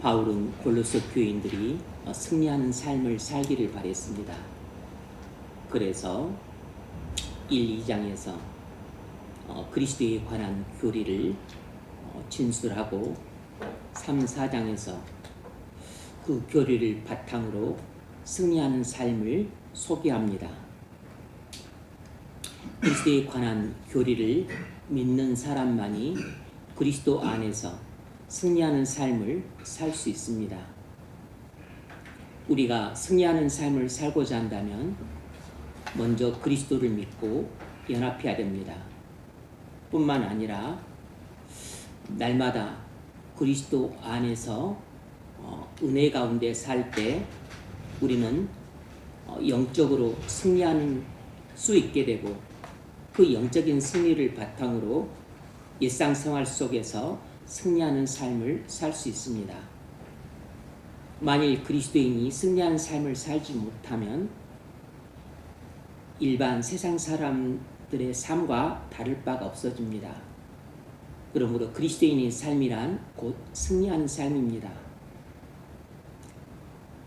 바울은 골로새 교인들이 승리하는 삶을 살기를 바랬습니다. 그래서 1, 2장에서 그리스도에 관한 교리를 진술하고 3, 4장에서 그 교리를 바탕으로 승리하는 삶을 소개합니다. 그리스도에 관한 교리를 믿는 사람만이 그리스도 안에서 승리하는 삶을 살 수 있습니다. 우리가 승리하는 삶을 살고자 한다면 먼저 그리스도를 믿고 연합해야 됩니다. 뿐만 아니라 날마다 그리스도 안에서 은혜 가운데 살 때 우리는 영적으로 승리하는 수 있게 되고 그 영적인 승리를 바탕으로 일상생활 속에서 승리하는 삶을 살 수 있습니다. 만일 그리스도인이 승리하는 삶을 살지 못하면 일반 세상 사람들의 삶과 다를 바가 없어집니다. 그러므로 그리스도인의 삶이란 곧 승리하는 삶입니다.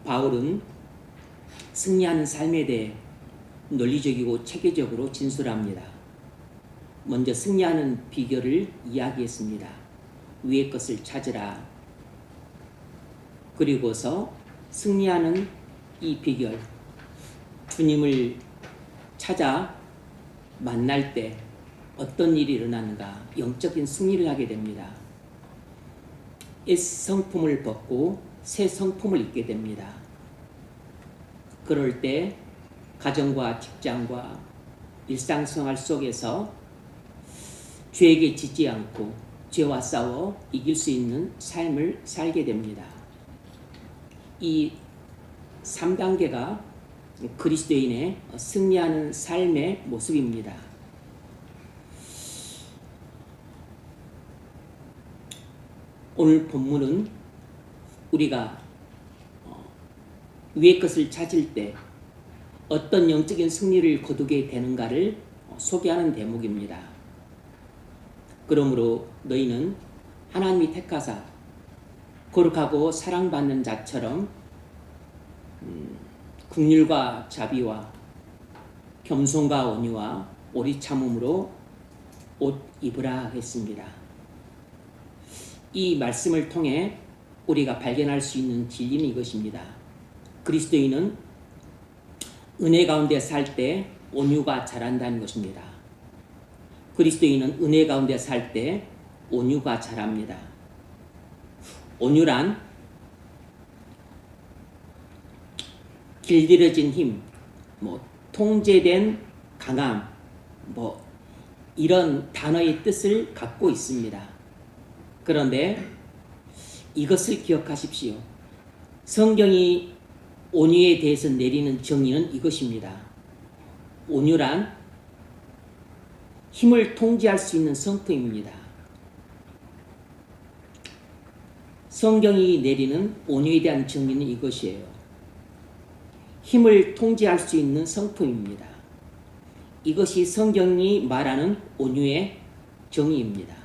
바울은 승리하는 삶에 대해 논리적이고 체계적으로 진술합니다. 먼저 승리하는 비결을 이야기했습니다. 위의 것을 찾으라. 그리고서 승리하는 이 비결, 주님을 찾아 만날 때 어떤 일이 일어나는가? 영적인 승리를 하게 됩니다. 옛 성품을 벗고 새 성품을 입게 됩니다. 그럴 때 가정과 직장과 일상생활 속에서 죄에게 지지 않고 죄와 싸워 이길 수 있는 삶을 살게 됩니다. 이 3단계가 그리스도인의 승리하는 삶의 모습입니다. 오늘 본문은 우리가 위의 것을 찾을 때 어떤 영적인 승리를 거두게 되는가를 소개하는 대목입니다. 그러므로 너희는 하나님이 택하사 거룩하고 사랑받는 자처럼 긍휼과 자비와 겸손과 온유와 오리 참음으로 옷 입으라 했습니다. 이 말씀을 통해 우리가 발견할 수 있는 진리는 이것입니다. 그리스도인은 은혜 가운데 살 때 온유가 자란다는 것입니다. 그리스도인은 은혜 가운데 살 때 온유가 자랍니다. 온유란 길들여진 힘, 통제된 강함, 이런 단어의 뜻을 갖고 있습니다. 그런데 이것을 기억하십시오. 성경이 온유에 대해서 내리는 정의는 이것입니다. 온유란 힘을 통제할 수 있는 성품입니다. 성경이 내리는 온유에 대한 정의는 이것이에요. 힘을 통제할 수 있는 성품입니다. 이것이 성경이 말하는 온유의 정의입니다.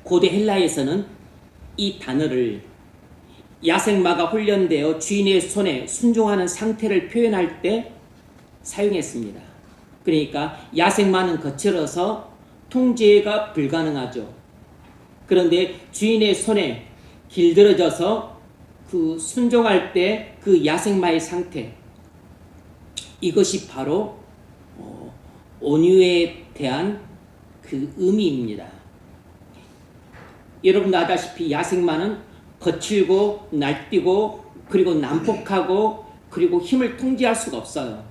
고대 헬라에서는 이 단어를 야생마가 훈련되어 주인의 손에 순종하는 상태를 표현할 때 사용했습니다. 그러니까 야생마는 거칠어서 통제가 불가능하죠. 그런데 주인의 손에 길들여져서 그 순종할 때 그 야생마의 상태, 이것이 바로 온유에 대한 그 의미입니다. 여러분도 아다시피 야생마는 거칠고 날뛰고 그리고 난폭하고 그리고 힘을 통제할 수가 없어요.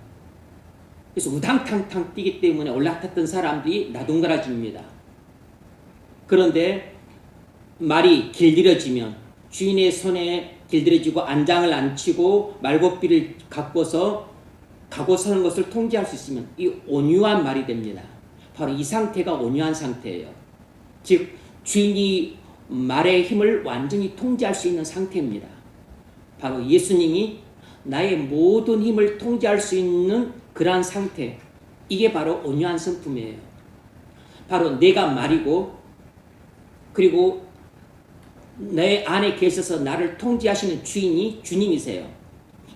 그래서 우당탕탕 뛰기 때문에 올라탔던 사람들이 나동그라집니다. 그런데 말이 길들여지면 주인의 손에 길들여지고 안장을 안 치고 말고삐를 갖고서 가고 서는 것을 통제할 수 있으면 이 온유한 말이 됩니다. 바로 이 상태가 온유한 상태예요. 즉 주인이 말의 힘을 완전히 통제할 수 있는 상태입니다. 바로 예수님이 나의 모든 힘을 통제할 수 있는 그러한 상태, 이게 바로 온유한 성품이에요. 바로 내가 말이고 그리고 내 안에 계셔서 나를 통제하시는 주인이 주님이세요.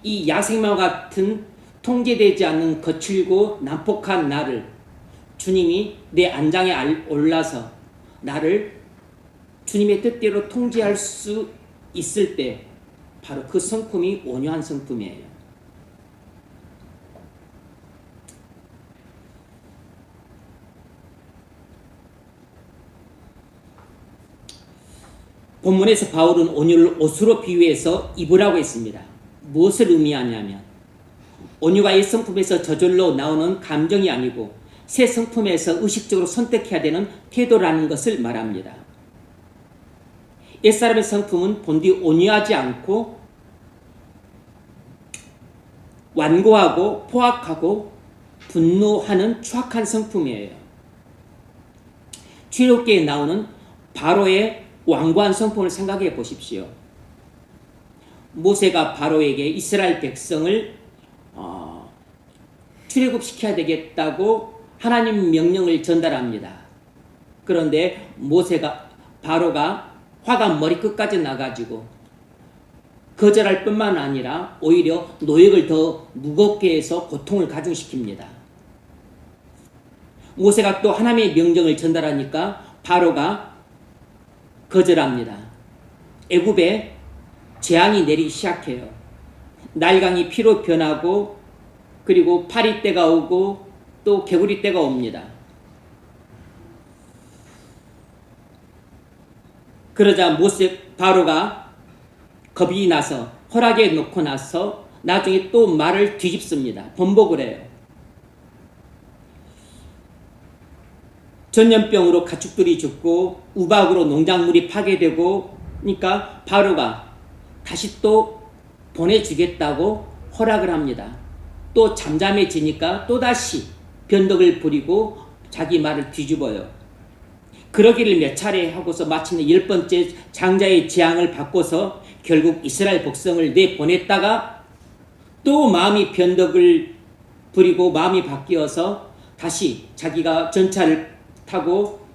이 야생마 같은 통제되지 않는 거칠고 난폭한 나를 주님이 내 안장에 올라서 나를 주님의 뜻대로 통제할 수 있을 때 바로 그 성품이 온유한 성품이에요. 본문에서 바울은 온유를 옷으로 비유해서 입으라고 했습니다. 무엇을 의미하냐면 온유가 이 성품에서 저절로 나오는 감정이 아니고 새 성품에서 의식적으로 선택해야 되는 태도라는 것을 말합니다. 옛사람의 성품은 본디 온유하지 않고 완고하고 포악하고 분노하는 추악한 성품이에요. 출애굽기에 나오는 바로의 완고한 성품을 생각해 보십시오. 모세가 바로에게 이스라엘 백성을 출애굽시켜야 되겠다고 하나님 명령을 전달합니다. 그런데 바로가 화가 머리끝까지 나가지고 거절할 뿐만 아니라 오히려 노역을 더 무겁게 해서 고통을 가중시킵니다. 모세가 또 하나님의 명령을 전달하니까 바로가 거절합니다. 애굽에 재앙이 내리기 시작해요. 날강이 피로 변하고 그리고 파리 때가 오고 또 개구리 때가 옵니다. 그러자 바로가 겁이 나서 허락에 놓고 나서 나중에 또 말을 뒤집습니다. 번복을 해요. 전염병으로 가축들이 죽고 우박으로 농작물이 파괴되고 그러니까 바로가 다시 또 보내주겠다고 허락을 합니다. 또 잠잠해지니까 또다시 변덕을 부리고 자기 말을 뒤집어요. 그러기를 몇 차례 하고서 마침내 10번째 장자의 재앙을 받고서 결국 이스라엘 백성을 내보냈다가 또 마음이 변덕을 부리고 마음이 바뀌어서 다시 자기가 전차를 타고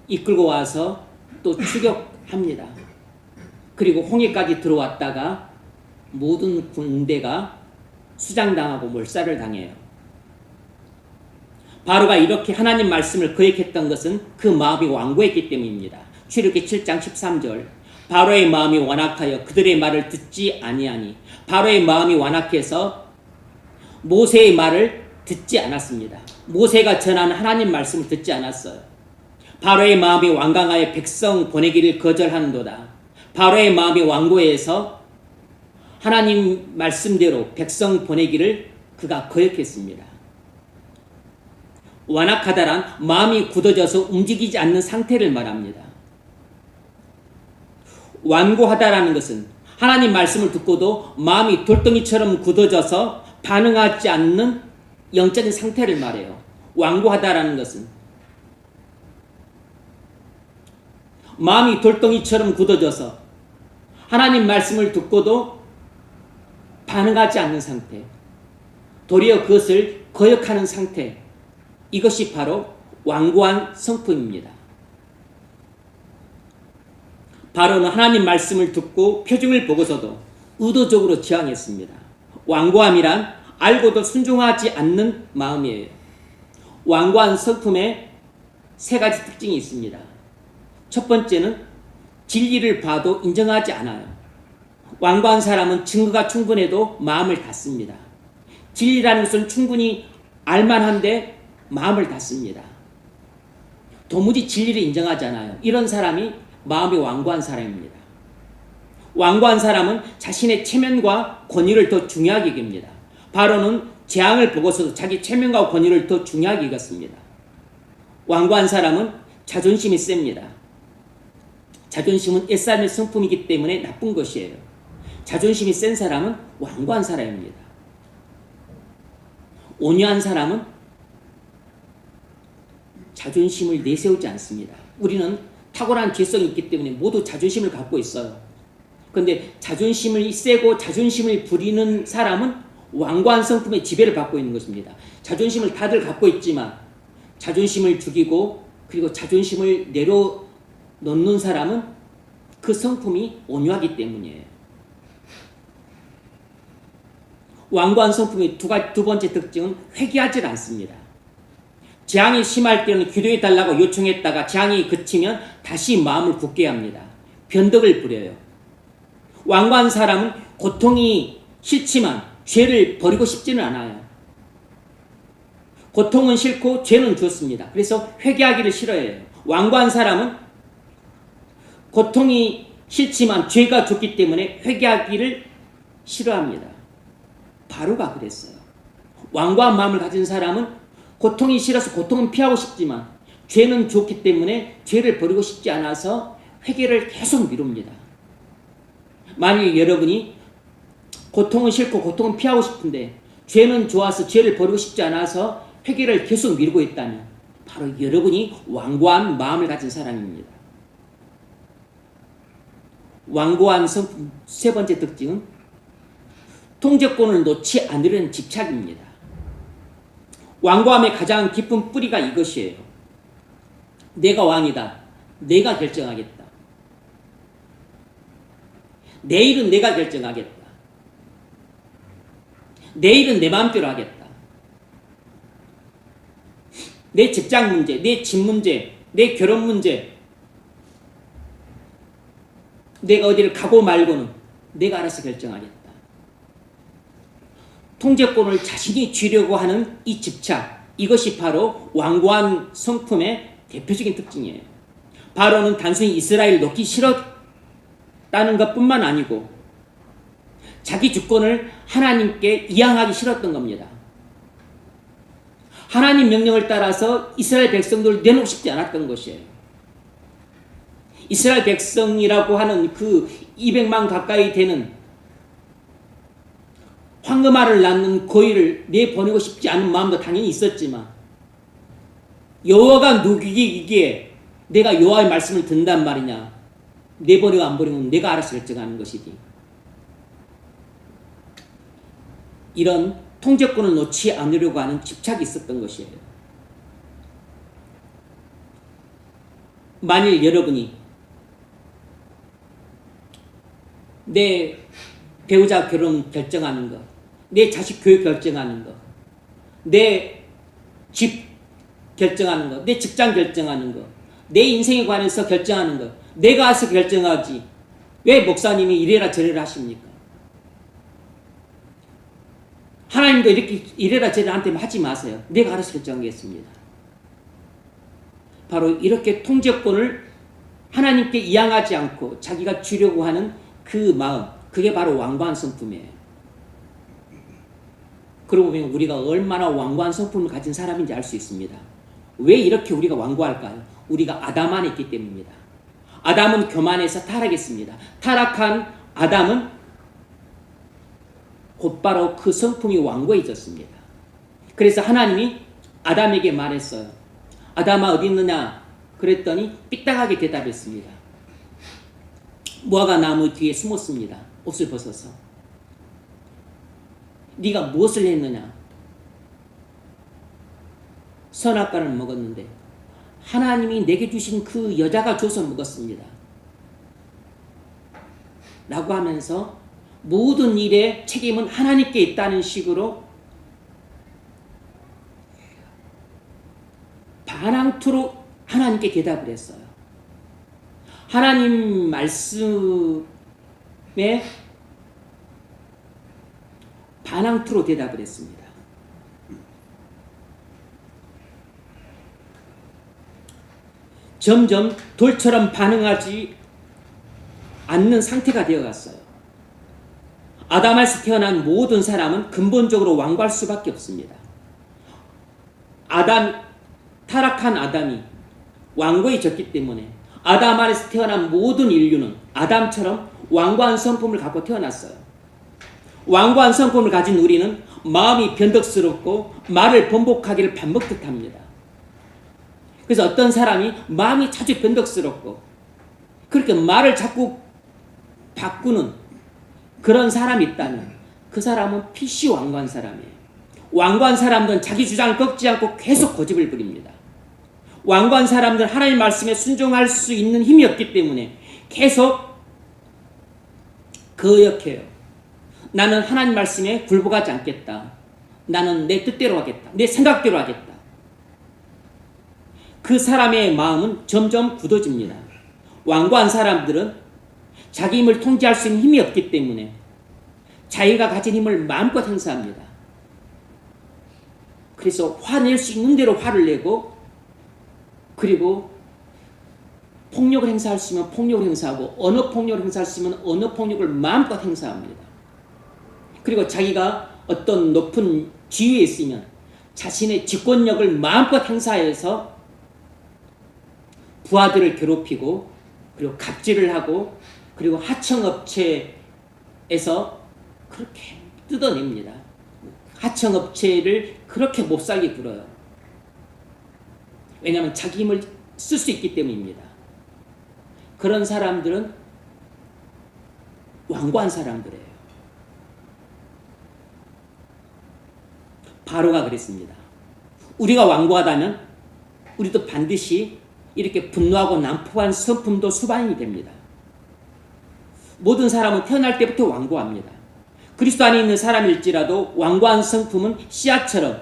이끌고 와서 또 추격합니다. 그리고 홍해까지 들어왔다가 모든 군대가 수장당하고 몰살을 당해요. 바로가 이렇게 하나님 말씀을 거역했던 것은 그 마음이 완고했기 때문입니다. 출애굽기 7장 13절 바로의 마음이 완악하여 그들의 말을 듣지 아니하니 바로의 마음이 완악해서 모세의 말을 듣지 않았습니다. 모세가 전하는 하나님 말씀을 듣지 않았어요. 바로의 마음이 완강하여 백성 보내기를 거절하는도다. 바로의 마음이 완고해서 하나님 말씀대로 백성 보내기를 그가 거역했습니다. 완악하다란 마음이 굳어져서 움직이지 않는 상태를 말합니다. 완고하다라는 것은 하나님 말씀을 듣고도 마음이 돌덩이처럼 굳어져서 반응하지 않는 영적인 상태를 말해요. 완고하다라는 것은 마음이 돌덩이처럼 굳어져서 하나님 말씀을 듣고도 반응하지 않는 상태, 도리어 그것을 거역하는 상태, 이것이 바로 완고한 성품입니다. 바로는 하나님 말씀을 듣고 표징을 보고서도 의도적으로 저항했습니다. 완고함이란 알고도 순종하지 않는 마음이에요. 완고한 성품에 세 가지 특징이 있습니다. 첫 번째는 진리를 봐도 인정하지 않아요. 완고한 사람은 증거가 충분해도 마음을 닫습니다. 진리라는 것은 충분히 알만한데 마음을 닫습니다. 도무지 진리를 인정하지 않아요. 이런 사람이 마음이 완고한 사람입니다. 완고한 사람은 자신의 체면과 권위를 더 중요하게 여깁니다. 바로는 재앙을 보고서도 자기 체면과 권위를 더 중요하게 여겼습니다. 완고한 사람은 자존심이 셉니다. 자존심은 옛사람의 성품이기 때문에 나쁜 것이에요. 자존심이 센 사람은 완고한 사람입니다. 온유한 사람은 자존심을 내세우지 않습니다. 우리는 탁월한 지성이 있기 때문에 모두 자존심을 갖고 있어요. 그런데 자존심을 세고 자존심을 부리는 사람은 완고한 성품의 지배를 받고 있는 것입니다. 자존심을 다들 갖고 있지만 자존심을 죽이고 그리고 자존심을 놓는 사람은 그 성품이 온유하기 때문이에요. 완고한 성품의 두 번째 특징은 회개하지 않습니다. 재앙이 심할 때는 기도해 달라고 요청했다가 재앙이 그치면 다시 마음을 굳게 합니다. 변덕을 부려요. 완고한 사람은 고통이 싫지만 죄를 버리고 싶지는 않아요. 고통은 싫고 죄는 좋습니다. 그래서 회개하기를 싫어해요. 완고한 사람은 고통이 싫지만 죄가 좋기 때문에 회개하기를 싫어합니다. 바로가 그랬어요. 완고한 마음을 가진 사람은 고통이 싫어서 고통은 피하고 싶지만 죄는 좋기 때문에 죄를 버리고 싶지 않아서 회개를 계속 미룹니다. 만약 여러분이 고통은 싫고 고통은 피하고 싶은데 죄는 좋아서 죄를 버리고 싶지 않아서 회개를 계속 미루고 있다면 바로 여러분이 완고한 마음을 가진 사람입니다. 완고한 성품 세 번째 특징은 통제권을 놓지 않으려는 집착입니다. 완고함의 가장 깊은 뿌리가 이것이에요. 내가 왕이다. 내가 결정하겠다. 내일은 내가 결정하겠다. 내일은 내 마음대로 하겠다. 내 직장 문제, 내 집 문제, 내 결혼 문제, 내가 어디를 가고 말고는 내가 알아서 결정하겠다. 통제권을 자신이 쥐려고 하는 이 집착, 이것이 바로 완고한 성품의 대표적인 특징이에요. 바로는 단순히 이스라엘을 놓기 싫었다는 것뿐만 아니고 자기 주권을 하나님께 이양하기 싫었던 겁니다. 하나님 명령을 따라서 이스라엘 백성들을 내놓고 싶지 않았던 것이에요. 이스라엘 백성이라고 하는 그 200만 가까이 되는 황금알을 낳는 고의를 내보내고 싶지 않은 마음도 당연히 있었지만 여호와가 누구이기에 내가 여호와의 말씀을 듣는단 말이냐. 내보내고 안 보내면 내가 알아서 결정하는 것이지. 이런 통제권을 놓지 않으려고 하는 집착이 있었던 것이에요. 만일 여러분이 내 배우자 결혼 결정하는 것, 내 자식 교육 결정하는 것, 내 집 결정하는 것, 내 직장 결정하는 것, 내 인생에 관해서 결정하는 것, 내가 알아서 결정하지 왜 목사님이 이래라 저래라 하십니까? 하나님도 이렇게 이래라 저래라 한테 하지 마세요. 내가 알아서 결정하겠습니다. 바로 이렇게 통제권을 하나님께 이양하지 않고 자기가 주려고 하는 그 마음, 그게 바로 완고한 성품이에요. 그러고 보면 우리가 얼마나 완고한 성품을 가진 사람인지 알 수 있습니다. 왜 이렇게 우리가 완고할까요? 우리가 아담 안에 있기 때문입니다. 아담은 교만해서 타락했습니다. 타락한 아담은 곧바로 그 성품이 완고해졌습니다. 그래서 하나님이 아담에게 말했어요. 아담아 어디 있느냐? 그랬더니 삐딱하게 대답했습니다. 무화과 나무 뒤에 숨었습니다. 옷을 벗어서. 네가 무엇을 했느냐? 선악과를 먹었는데 하나님이 내게 주신 그 여자가 줘서 먹었습니다. 라고 하면서 모든 일의 책임은 하나님께 있다는 식으로 반항투로 하나님께 대답을 했어요. 하나님 말씀에 반항투로 대답을 했습니다. 점점 돌처럼 반응하지 않는 상태가 되어갔어요. 아담에서 태어난 모든 사람은 근본적으로 완고할 수밖에 없습니다. 타락한 아담이 완고해졌기 때문에 아담 안에서 태어난 모든 인류는 아담처럼 완고한 성품을 갖고 태어났어요. 완고한 성품을 가진 우리는 마음이 변덕스럽고 말을 번복하기를 반복듯 합니다. 그래서 어떤 사람이 마음이 자주 변덕스럽고 그렇게 말을 자꾸 바꾸는 그런 사람이 있다면 그 사람은 필시 완고한 사람이에요. 완고한 사람들은 자기 주장을 꺾지 않고 계속 고집을 부립니다. 완고한 사람들은 하나님 말씀에 순종할 수 있는 힘이 없기 때문에 계속 거역해요. 나는 하나님 말씀에 굴복하지 않겠다. 나는 내 뜻대로 하겠다. 내 생각대로 하겠다. 그 사람의 마음은 점점 굳어집니다. 완고한 사람들은 자기 힘을 통제할 수 있는 힘이 없기 때문에 자기가 가진 힘을 마음껏 행사합니다. 그래서 화낼 수 있는 대로 화를 내고, 그리고 폭력을 행사할 수 있으면 폭력을 행사하고, 언어 폭력을 행사할 수 있으면 언어 폭력을 마음껏 행사합니다. 그리고 자기가 어떤 높은 지위에 있으면 자신의 직권력을 마음껏 행사해서 부하들을 괴롭히고, 그리고 갑질을 하고, 그리고 하청업체에서 그렇게 뜯어냅니다. 하청업체를 그렇게 못살게 굴어요. 왜냐하면 자기 힘을 쓸 수 있기 때문입니다. 그런 사람들은 완고한 사람들이에요. 바로가 그랬습니다. 우리가 완고하다면 우리도 반드시 이렇게 분노하고 난폭한 성품도 수반이 됩니다. 모든 사람은 태어날 때부터 완고합니다. 그리스도 안에 있는 사람일지라도 완고한 성품은 씨앗처럼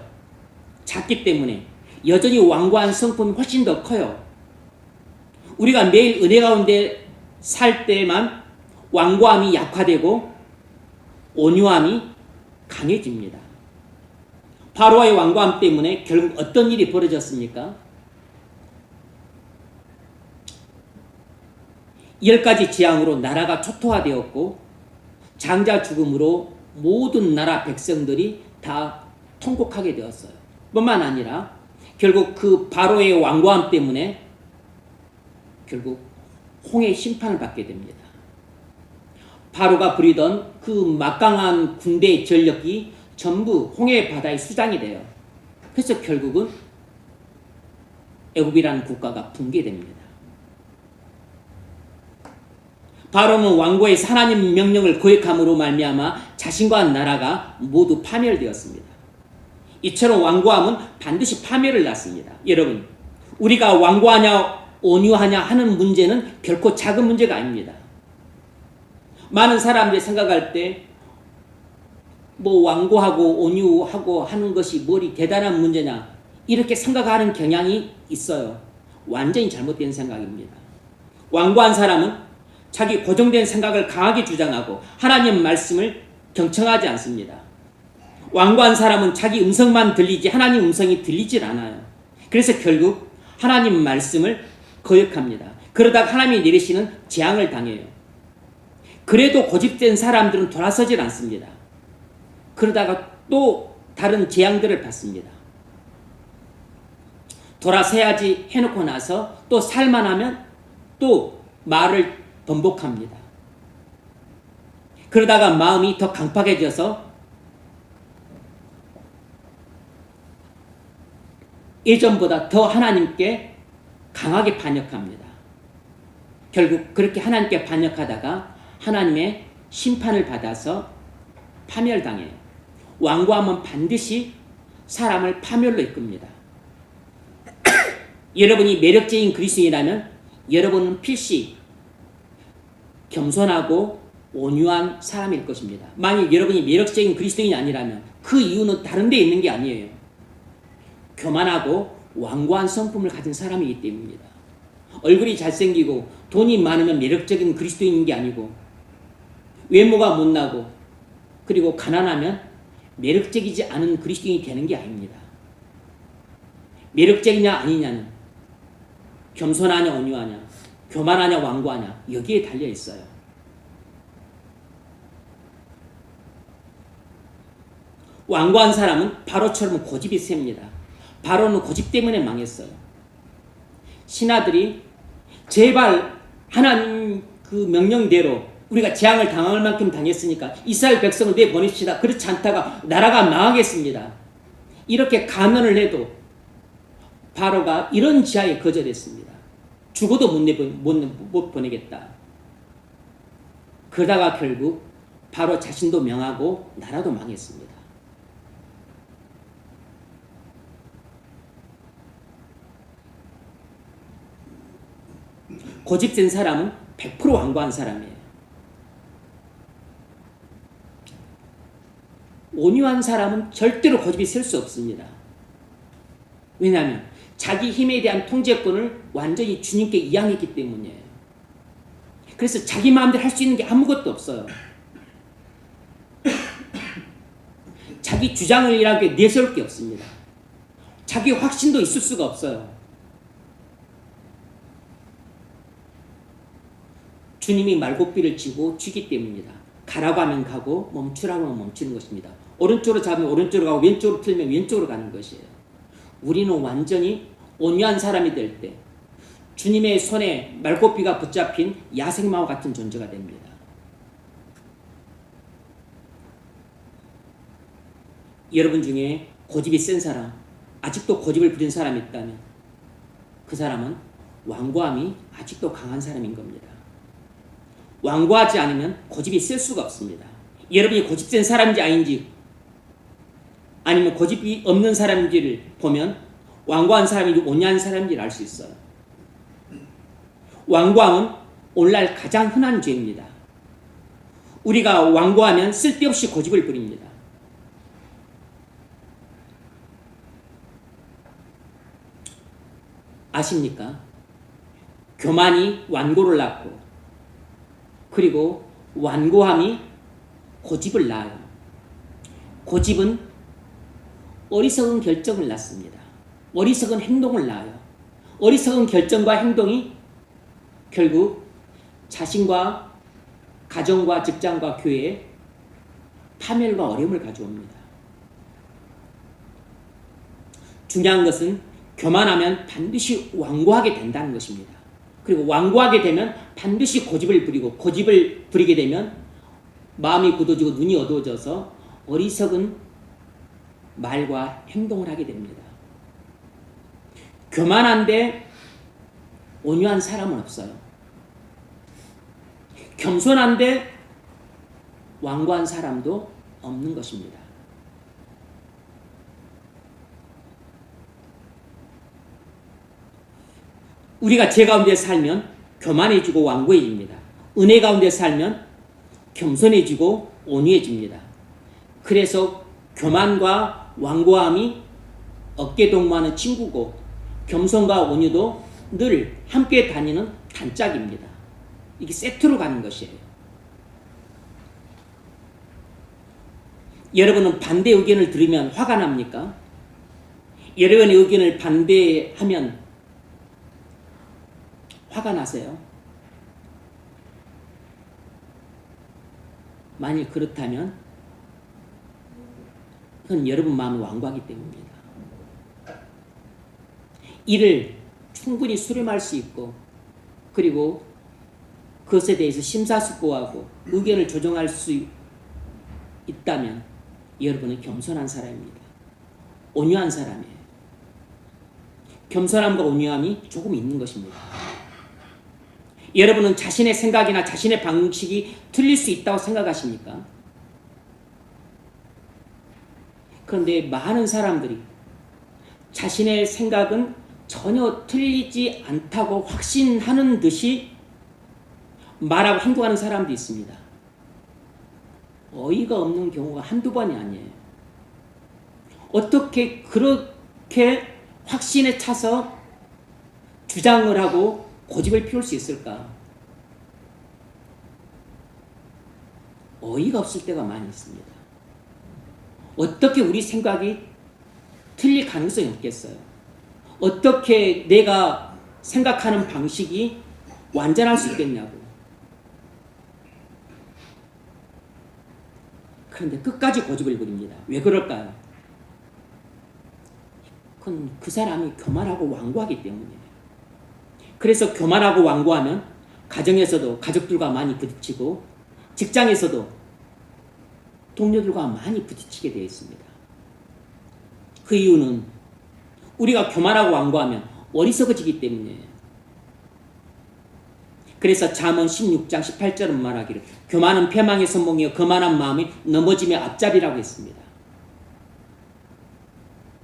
작기 때문에 여전히 완고한 성품이 훨씬 더 커요. 우리가 매일 은혜 가운데 살 때만 완고함이 약화되고 온유함이 강해집니다. 바로와의 완고함 때문에 결국 어떤 일이 벌어졌습니까? 10가지 재앙으로 나라가 초토화되었고, 장자 죽음으로 모든 나라 백성들이 다 통곡하게 되었어요. 뿐만 아니라 결국 그 바로의 완고함 때문에 결국 홍해 심판을 받게 됩니다. 바로가 부리던 그 막강한 군대의 전력이 전부 홍해 바다의 수장이 돼요. 그래서 결국은 애굽이라는 국가가 붕괴됩니다. 바로는 완고에서 하나님 명령을 거역함으로 말미암아 자신과 나라가 모두 파멸되었습니다. 이처럼 완고함은 반드시 파멸을 낳습니다. 여러분, 우리가 완고하냐 온유하냐 하는 문제는 결코 작은 문제가 아닙니다. 많은 사람들이 생각할 때 뭐 완고하고 온유하고 하는 것이 뭐리 대단한 문제냐 이렇게 생각하는 경향이 있어요. 완전히 잘못된 생각입니다. 완고한 사람은 자기 고정된 생각을 강하게 주장하고 하나님 말씀을 경청하지 않습니다. 완고한 사람은 자기 음성만 들리지 하나님 음성이 들리질 않아요. 그래서 결국 하나님 말씀을 거역합니다. 그러다가 하나님이 내리시는 재앙을 당해요. 그래도 고집된 사람들은 돌아서질 않습니다. 그러다가 또 다른 재앙들을 받습니다. 돌아서야지 해놓고 나서 또 살만하면 또 말을 번복합니다. 그러다가 마음이 더 강팍해져서 예전보다 더 하나님께 강하게 반역합니다. 결국 그렇게 하나님께 반역하다가 하나님의 심판을 받아서 파멸당해요. 완고함은 반드시 사람을 파멸로 이끕니다. 여러분이 매력적인 그리스도인이라면 여러분은 필시 겸손하고 온유한 사람일 것입니다. 만약 여러분이 매력적인 그리스도인이 아니라면 그 이유는 다른 데 있는 게 아니에요. 교만하고 완고한 성품을 가진 사람이기 때문입니다. 얼굴이 잘생기고 돈이 많으면 매력적인 그리스도인인 게 아니고, 외모가 못나고 그리고 가난하면 매력적이지 않은 그리스도인이 되는 게 아닙니다. 매력적이냐 아니냐는 겸손하냐 온유하냐, 교만하냐 완고하냐 여기에 달려 있어요. 완고한 사람은 바로처럼 고집이 셉니다. 바로는 고집 때문에 망했어요. 신하들이 제발 하나님 그 명령대로 우리가 재앙을 당할 만큼 당했으니까 이스라엘 백성을 내보냅시다. 그렇지 않다가 나라가 망하겠습니다. 이렇게 간언을 해도 바로가 이런 지하에 거절했습니다. 죽어도 못 보내겠다. 그러다가 결국 바로 자신도 명하고 나라도 망했습니다. 고집센 사람은 100% 완고한 사람이에요. 온유한 사람은 절대로 고집이 셀 수 없습니다. 왜냐하면 자기 힘에 대한 통제권을 완전히 주님께 이양했기 때문이에요. 그래서 자기 마음대로 할 수 있는 게 아무것도 없어요. 자기 주장을 이렇게 내세울 게 없습니다. 자기 확신도 있을 수가 없어요. 주님이 말고삐를 쥐고 쥐기 때문입니다. 가라고 하면 가고 멈추라고 하면 멈추는 것입니다. 오른쪽으로 잡으면 오른쪽으로 가고 왼쪽으로 틀면 왼쪽으로 가는 것이에요. 우리는 완전히 온유한 사람이 될 때 주님의 손에 말고삐가 붙잡힌 야생마와 같은 존재가 됩니다. 여러분 중에 고집이 센 사람, 아직도 고집을 부린 사람이 있다면 그 사람은 완고함이 아직도 강한 사람인 겁니다. 완고하지 않으면 고집이 셀 수가 없습니다. 여러분이 고집센 사람인지 아닌지 아니면 고집이 없는 사람인지를 보면 완고한 사람인지 온유한 사람인지를 알 수 있어요. 완고함은 오늘날 가장 흔한 죄입니다. 우리가 완고하면 쓸데없이 고집을 부립니다. 아십니까? 교만이 완고를 낳고 그리고 완고함이 고집을 낳아요. 고집은 어리석은 결정을 낳습니다. 어리석은 행동을 낳아요. 어리석은 결정과 행동이 결국 자신과 가정과 직장과 교회에 파멸과 어려움을 가져옵니다. 중요한 것은 교만하면 반드시 완고하게 된다는 것입니다. 그리고 완고하게 되면 반드시 고집을 부리고 고집을 부리게 되면 마음이 굳어지고 눈이 어두워져서 어리석은 말과 행동을 하게 됩니다. 교만한데 온유한 사람은 없어요. 겸손한데 완고한 사람도 없는 것입니다. 우리가 제 가운데 살면 교만해지고 완고해집니다. 은혜 가운데 살면 겸손해지고 온유해집니다. 그래서 교만과 완고함이 어깨동무하는 친구고 겸손과 온유도 늘 함께 다니는 단짝입니다. 이게 세트로 가는 것이에요. 여러분은 반대 의견을 들으면 화가 납니까? 여러분의 의견을 반대하면 화가 나세요? 만일 그렇다면 그건 여러분 마음이 완고하기 때문입니다. 이를 충분히 수렴할 수 있고 그리고 그것에 대해서 심사숙고하고 의견을 조정할 수 있다면 여러분은 겸손한 사람입니다. 온유한 사람이에요. 겸손함과 온유함이 조금 있는 것입니다. 여러분은 자신의 생각이나 자신의 방식이 틀릴 수 있다고 생각하십니까? 그런데 많은 사람들이 자신의 생각은 전혀 틀리지 않다고 확신하는 듯이 말하고 행동하는 사람도 있습니다. 어이가 없는 경우가 한두 번이 아니에요. 어떻게 그렇게 확신에 차서 주장을 하고 고집을 피울 수 있을까? 어이가 없을 때가 많이 있습니다. 어떻게 우리 생각이 틀릴 가능성이 없겠어요? 어떻게 내가 생각하는 방식이 완전할 수 있겠냐고. 그런데 끝까지 고집을 부립니다. 왜 그럴까요? 그건 그 사람이 교만하고 완고하기 때문이에요. 그래서 교만하고 완고하면 가정에서도 가족들과 많이 부딪히고 직장에서도 동료들과 많이 부딪히게 되어 있습니다. 그 이유는 우리가 교만하고 완고하면 어리석어지기 때문이에요. 그래서 잠언 16장 18절은 말하기를 교만은 패망의 선봉이요 거만한 마음이 넘어짐의 앞잡이라고 했습니다.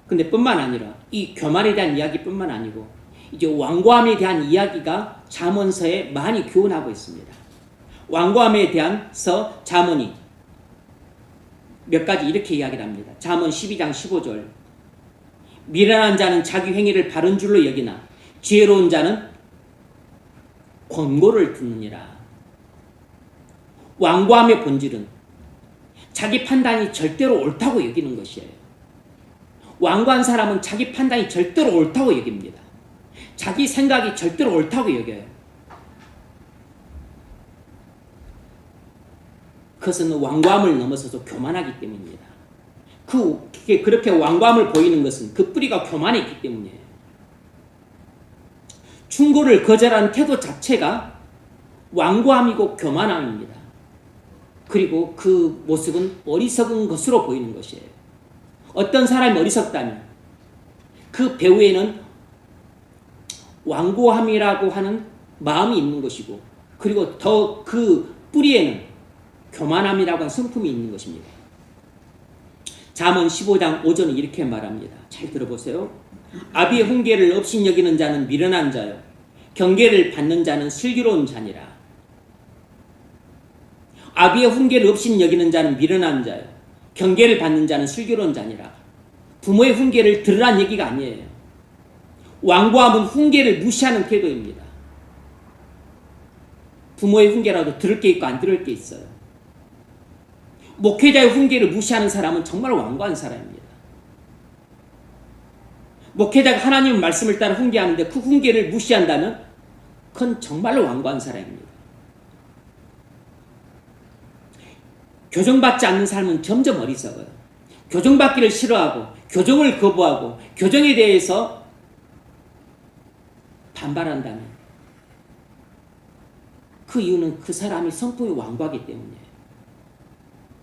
근데 뿐만 아니라 이 교만에 대한 이야기뿐만 아니고 이제 완고함에 대한 이야기가 잠언서에 많이 교훈하고 있습니다. 완고함에 대한서 잠언이 몇 가지 이렇게 이야기를 합니다. 잠언 12장 15절. 미련한 자는 자기 행위를 바른 줄로 여기나 지혜로운 자는 권고를 듣느니라. 완고함의 본질은 자기 판단이 절대로 옳다고 여기는 것이에요. 완고한 사람은 자기 판단이 절대로 옳다고 여깁니다. 자기 생각이 절대로 옳다고 여겨요. 그것은 완고함을 넘어서서 교만하기 때문입니다. 그렇게 완고함을 보이는 것은 그 뿌리가 교만에 있기 때문이에요. 충고를 거절하는 태도 자체가 완고함이고 교만함입니다. 그리고 그 모습은 어리석은 것으로 보이는 것이에요. 어떤 사람이 어리석다면 그 배후에는 완고함이라고 하는 마음이 있는 것이고, 그리고 더 그 뿌리에는 교만함이라고 하는 성품이 있는 것입니다. 잠언 15장 5절은 이렇게 말합니다. 잘 들어보세요. 아비의 훈계를 업신여기는 자는 미련한 자요, 경계를 받는 자는 슬기로운 자니라. 아비의 훈계를 업신여기는 자는 미련한 자요, 경계를 받는 자는 슬기로운 자니라. 부모의 훈계를 들으란 얘기가 아니에요. 완고함은 훈계를 무시하는 태도입니다. 부모의 훈계라도 들을 게 있고 안 들을 게 있어요. 목회자의 훈계를 무시하는 사람은 정말 완고한 사람입니다. 목회자가 하나님의 말씀을 따라 훈계하는데 그 훈계를 무시한다면 그건 정말로 완고한 사람입니다. 교정받지 않는 삶은 점점 어리석어요. 교정받기를 싫어하고 교정을 거부하고 교정에 대해서 반발한다면 그 이유는 그 사람이 성품이 완고하기 때문이에요.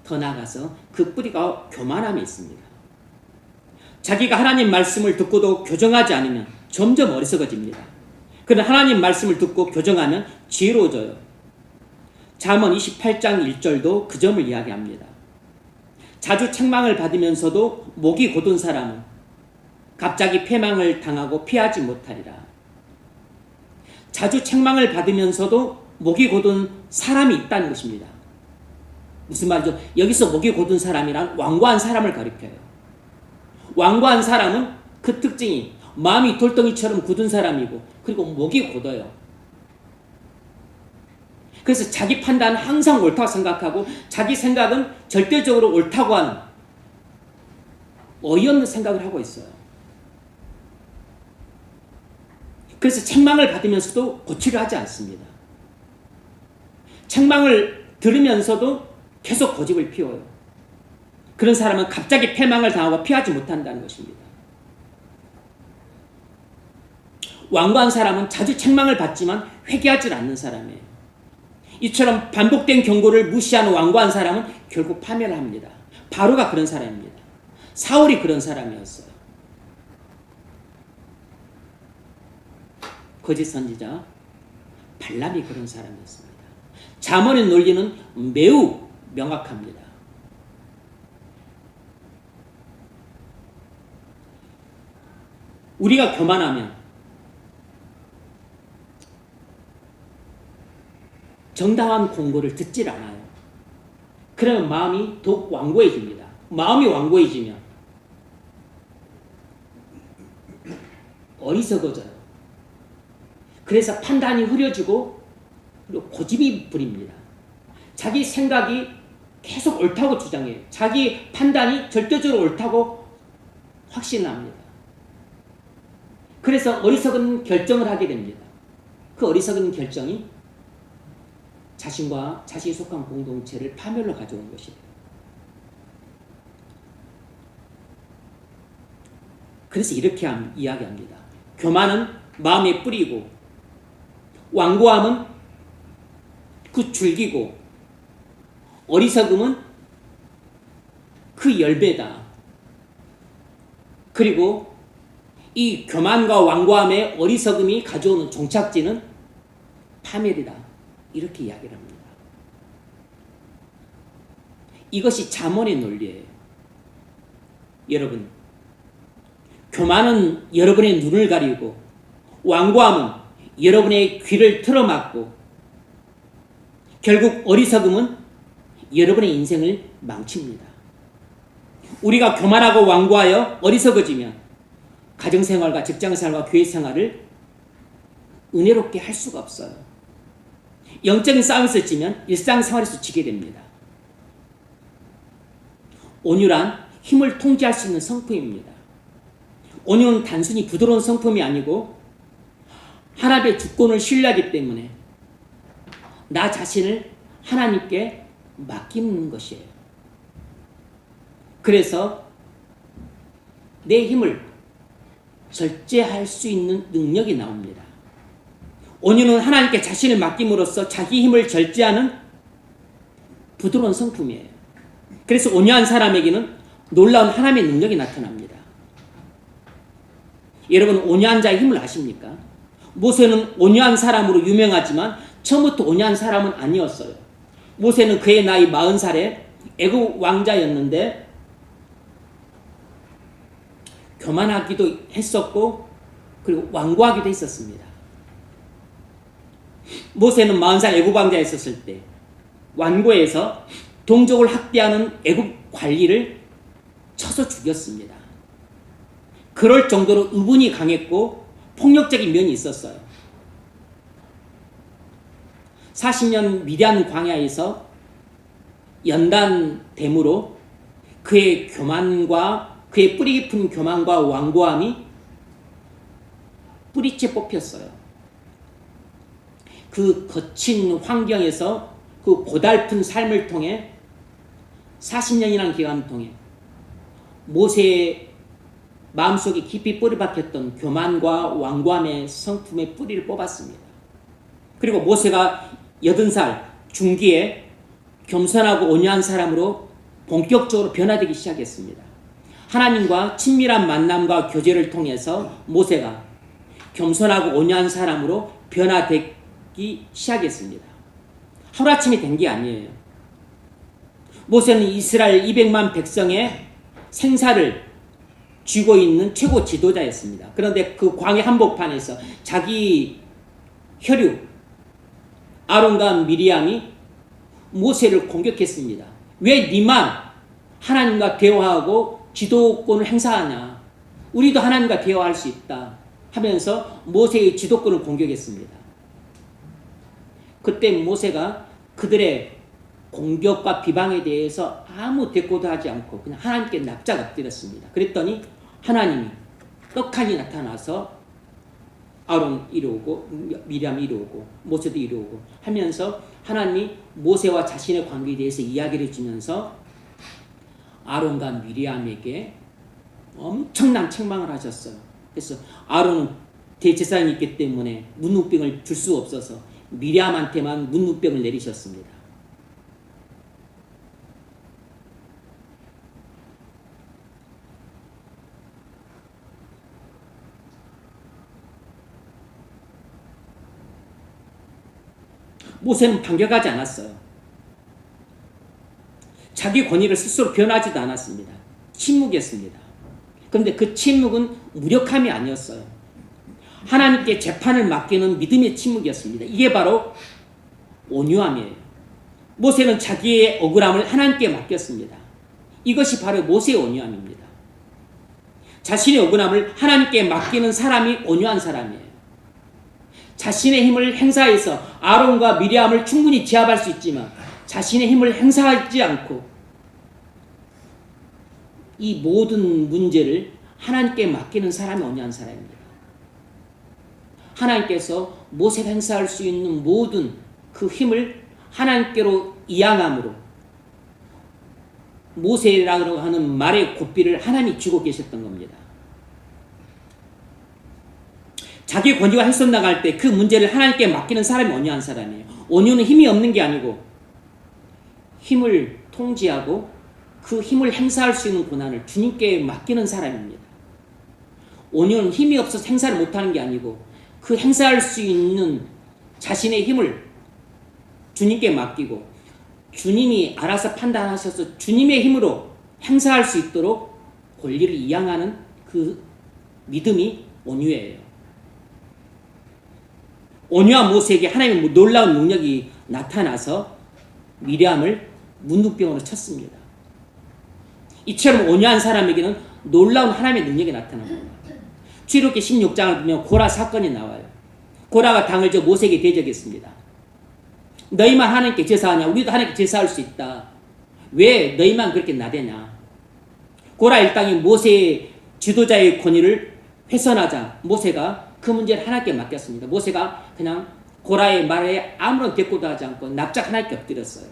더 나아가서 그 뿌리가 교만함에 있습니다. 자기가 하나님 말씀을 듣고도 교정하지 않으면 점점 어리석어집니다. 그러나 하나님 말씀을 듣고 교정하면 지혜로워져요. 잠언 28장 1절도 그 점을 이야기합니다. 자주 책망을 받으면서도 목이 곧은 사람은 갑자기 패망을 당하고 피하지 못하리라. 자주 책망을 받으면서도 목이 곧은 사람이 있다는 것입니다. 무슨 말이죠? 여기서 목이 곧은 사람이란 완고한 사람을 가리켜요. 완고한 사람은 그 특징이 마음이 돌덩이처럼 굳은 사람이고, 그리고 목이 곧어요. 그래서 자기 판단은 항상 옳다고 생각하고 자기 생각은 절대적으로 옳다고 하는 어이없는 생각을 하고 있어요. 그래서 책망을 받으면서도 고치려 하지 않습니다. 책망을 들으면서도 계속 고집을 피워요. 그런 사람은 갑자기 패망을 당하고 피하지 못한다는 것입니다. 완고한 사람은 자주 책망을 받지만 회개하지 않는 사람이에요. 이처럼 반복된 경고를 무시하는 완고한 사람은 결국 파멸을 합니다. 바로가 그런 사람입니다. 사울이 그런 사람이었어요. 거짓 선지자 발람이 그런 사람이었습니다. 잠언의 논리는 매우 명확합니다. 우리가 교만하면 정당한 공고를 듣질 않아요. 그러면 마음이 더욱 완고해집니다. 마음이 완고해지면 어리석어져요. 그래서 판단이 흐려지고 그리고 고집이 부립니다. 자기 생각이 계속 옳다고 주장해요. 자기 판단이 절대적으로 옳다고 확신합니다. 그래서 어리석은 결정을 하게 됩니다. 그 어리석은 결정이 자신과 자신이 속한 공동체를 파멸로 가져오는 것이에요. 그래서 이렇게 이야기합니다. 교만은 마음의 뿌리고, 완고함은 그 줄기고, 어리석음은 그 열매다. 그리고 이 교만과 완고함의 어리석음이 가져오는 종착지는 파멸이다. 이렇게 이야기를 합니다. 이것이 잠언의 논리예요. 여러분, 교만은 여러분의 눈을 가리고 완고함은 여러분의 귀를 틀어막고 결국 어리석음은 여러분의 인생을 망칩니다. 우리가 교만하고 완고하여 어리석어지면 가정생활과 직장생활과 교회생활을 은혜롭게 할 수가 없어요. 영적인 싸움에서 지면 일상생활에서 지게 됩니다. 온유란 힘을 통제할 수 있는 성품입니다. 온유는 단순히 부드러운 성품이 아니고 하나님의 주권을 신뢰하기 때문에 나 자신을 하나님께 맡기는 것이에요. 그래서 내 힘을 절제할 수 있는 능력이 나옵니다. 온유는 하나님께 자신을 맡김으로써 자기 힘을 절제하는 부드러운 성품이에요. 그래서 온유한 사람에게는 놀라운 하나님의 능력이 나타납니다. 여러분, 온유한 자의 힘을 아십니까? 모세는 온유한 사람으로 유명하지만 처음부터 온유한 사람은 아니었어요. 모세는 그의 나이 40살에 애굽 왕자였는데 교만하기도 했었고 그리고 완고하기도 했었습니다. 모세는 40살 애굽 왕자였었을 때 완고해서 동족을 학대하는 애굽 관리를 쳐서 죽였습니다. 그럴 정도로 의분이 강했고 폭력적인 면이 있었어요. 40년 미디안 광야에서 연단됨으로 그의 교만과 그의 뿌리 깊은 교만과 완고함이 뿌리째 뽑혔어요. 그 거친 환경에서 그 고달픈 삶을 통해 40년이라는 기간을 통해 모세의 마음속에 깊이 뿌리 박혔던 교만과 완고함의 성품의 뿌리를 뽑았습니다. 그리고 모세가 80살 중기에 겸손하고 온유한 사람으로 본격적으로 변화되기 시작했습니다. 하나님과 친밀한 만남과 교제를 통해서 모세가 겸손하고 온유한 사람으로 변화되기 시작했습니다. 하루아침에 된 게 아니에요. 모세는 이스라엘 200만 백성의 생사를 쥐고 있는 최고 지도자였습니다. 그런데 그 광야 한복판에서 자기 혈육 아론과 미리암이 모세를 공격했습니다. 왜 니만 하나님과 대화하고 지도권을 행사하냐? 우리도 하나님과 대화할 수 있다 하면서 모세의 지도권을 공격했습니다. 그때 모세가 그들의 공격과 비방에 대해서 아무 대꾸도 하지 않고 그냥 하나님께 납작 엎드렸습니다. 그랬더니 하나님이 떡하니 나타나서 아론 이리 오고 미리암 이리 오고 모세도 이리 오고 하면서 하나님이 모세와 자신의 관계에 대해서 이야기를 주면서 아론과 미리암에게 엄청난 책망을 하셨어요. 그래서 아론은 대제사장이 있기 때문에 문무병을 줄 수 없어서 미리암한테만 문무병을 내리셨습니다. 모세는 반격하지 않았어요. 자기 권위를 스스로 변하지도 않았습니다. 침묵했습니다. 그런데 그 침묵은 무력함이 아니었어요. 하나님께 재판을 맡기는 믿음의 침묵이었습니다. 이게 바로 온유함이에요. 모세는 자기의 억울함을 하나님께 맡겼습니다. 이것이 바로 모세의 온유함입니다. 자신의 억울함을 하나님께 맡기는 사람이 온유한 사람이에요. 자신의 힘을 행사해서 아론과 미리암을 충분히 제압할 수 있지만 자신의 힘을 행사하지 않고 이 모든 문제를 하나님께 맡기는 사람이 온유한 사람입니다. 하나님께서 모세가 행사할 수 있는 모든 그 힘을 하나님께로 이양함으로 모세라고 하는 말의 고삐를 하나님이 쥐고 계셨던 겁니다. 자기 권위가 훼손나갈 때 그 문제를 하나님께 맡기는 사람이 온유한 사람이에요. 온유는 힘이 없는 게 아니고 힘을 통제하고 그 힘을 행사할 수 있는 고난을 주님께 맡기는 사람입니다. 온유는 힘이 없어서 행사를 못하는 게 아니고 그 행사할 수 있는 자신의 힘을 주님께 맡기고 주님이 알아서 판단하셔서 주님의 힘으로 행사할 수 있도록 권리를 이양하는 그 믿음이 온유예요. 온유한 모세에게 하나님의 놀라운 능력이 나타나서 미리암을 문둥병으로 쳤습니다. 이처럼 온유한 사람에게는 놀라운 하나님의 능력이 나타납니다. 출애굽기 16장을 보면 고라 사건이 나와요. 고라가 당을 저 모세에게 대적했습니다. 너희만 하나님께 제사하냐? 우리도 하나님께 제사할 수 있다. 왜 너희만 그렇게 나대냐? 고라 일당이 모세의 지도자의 권위를 훼손하자 모세가 그 문제를 하나님께 맡겼습니다. 모세가 그냥 고라의 말에 아무런 대꾸도 하지 않고 납작 하나님께 엎드렸어요.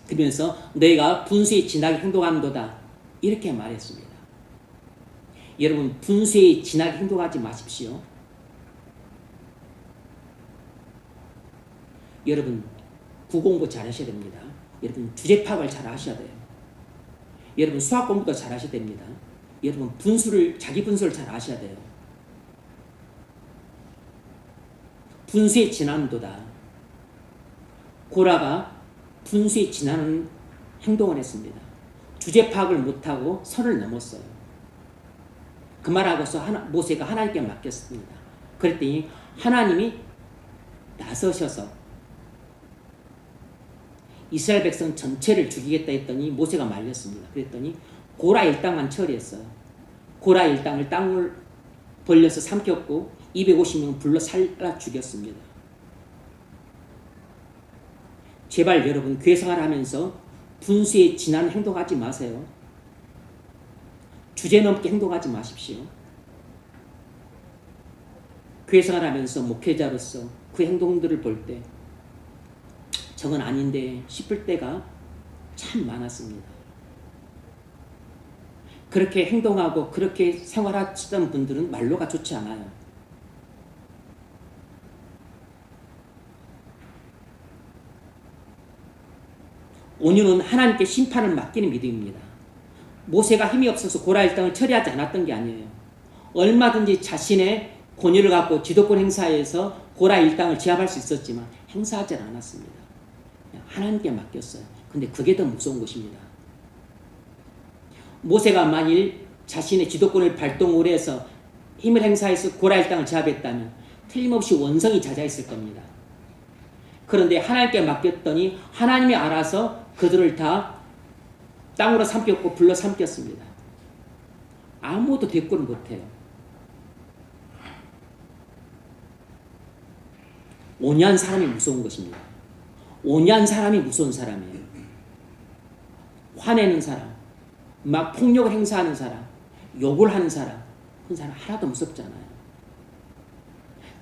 그러면서 너희가 분수에 지나게 행동한도다 이렇게 말했습니다. 여러분, 분수에 지나게 행동하지 마십시오. 여러분, 국어공부 잘 하셔야 됩니다. 여러분, 주제 파악을 잘 하셔야 돼요. 여러분, 수학 공부도 잘 하셔야 됩니다. 여러분, 자기 분수를 잘 아셔야 돼요. 분수에 지난도다. 고라가 분수에 지나는 행동을 했습니다. 주제 파악을 못하고 선을 넘었어요. 그 말하고서 모세가 하나님께 맡겼습니다. 그랬더니 하나님이 나서셔서 이스라엘 백성 전체를 죽이겠다 했더니 모세가 말렸습니다. 그랬더니 고라 일당만 처리했어요. 고라 일당을 땅을 벌려서 삼켰고 250명 불러 살라 죽였습니다. 제발 여러분, 교회 생활하면서 분수에 지나는 행동하지 마세요. 주제 넘게 행동하지 마십시오. 교회 생활하면서 목회자로서 그 행동들을 볼 때 저건 아닌데 싶을 때가 참 많았습니다. 그렇게 행동하고 그렇게 생활하시던 분들은 말로가 좋지 않아요. 온유는 하나님께 심판을 맡기는 믿음입니다. 모세가 힘이 없어서 고라 일당을 처리하지 않았던 게 아니에요. 얼마든지 자신의 권위를 갖고 지도권 행사에서 고라 일당을 제압할 수 있었지만 행사하지 않았습니다. 하나님께 맡겼어요. 근데 그게 더 무서운 것입니다. 모세가 만일 자신의 지도권을 발동을 해서 힘을 행사해서 고라 일당을 제압했다면 틀림없이 원성이 잦아있을 겁니다. 그런데 하나님께 맡겼더니 하나님이 알아서 그들을 다 땅으로 삼켰고 불러 삼켰습니다. 아무도 대꾸를 못해요. 온유한 사람이 무서운 것입니다. 온유한 사람이 무서운 사람이에요. 화내는 사람, 막 폭력을 행사하는 사람, 욕을 하는 사람, 그 사람 하나도 무섭잖아요.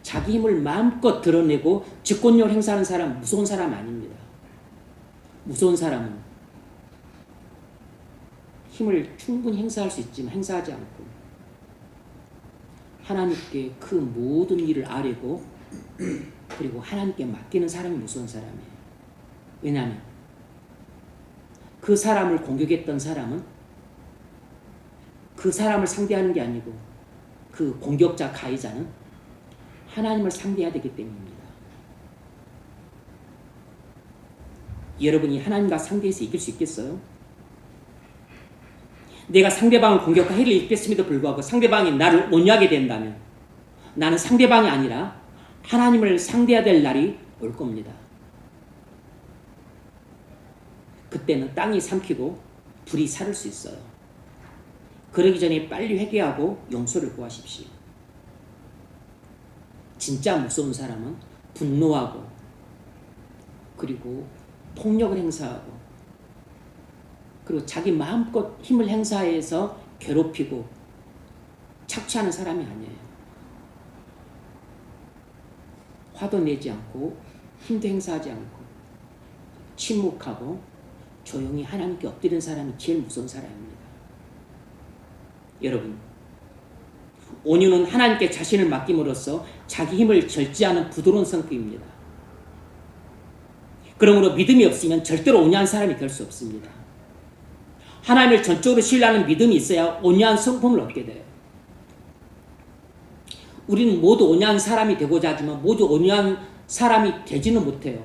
자기 힘을 마음껏 드러내고 직권력을 행사하는 사람 무서운 사람 아닙니다. 무서운 사람은 힘을 충분히 행사할 수 있지만 행사하지 않고 하나님께 그 모든 일을 아뢰고 그리고 하나님께 맡기는 사람이 무서운 사람이에요. 왜냐하면 그 사람을 공격했던 사람은 그 사람을 상대하는 게 아니고 그 공격자 가해자는 하나님을 상대해야 되기 때문입니다. 여러분이 하나님과 상대해서 이길 수 있겠어요? 내가 상대방을 공격하 해를 입겠음에도 불구하고 상대방이 나를 온유하게 된다면 나는 상대방이 아니라 하나님을 상대해야 될 날이 올 겁니다. 그때는 땅이 삼키고 불이 사를 수 있어요. 그러기 전에 빨리 회개하고 용서를 구하십시오. 진짜 무서운 사람은 분노하고 그리고 폭력을 행사하고 그리고 자기 마음껏 힘을 행사해서 괴롭히고 착취하는 사람이 아니에요. 화도 내지 않고 힘도 행사하지 않고 침묵하고 조용히 하나님께 엎드린 사람이 제일 무서운 사람입니다. 여러분, 온유는 하나님께 자신을 맡김으로써 자기 힘을 절제하는 부드러운 성격입니다. 그러므로 믿음이 없으면 절대로 온유한 사람이 될 수 없습니다. 하나님을 전적으로 신뢰하는 믿음이 있어야 온유한 성품을 얻게 돼요. 우리는 모두 온유한 사람이 되고자 하지만 모두 온유한 사람이 되지는 못해요.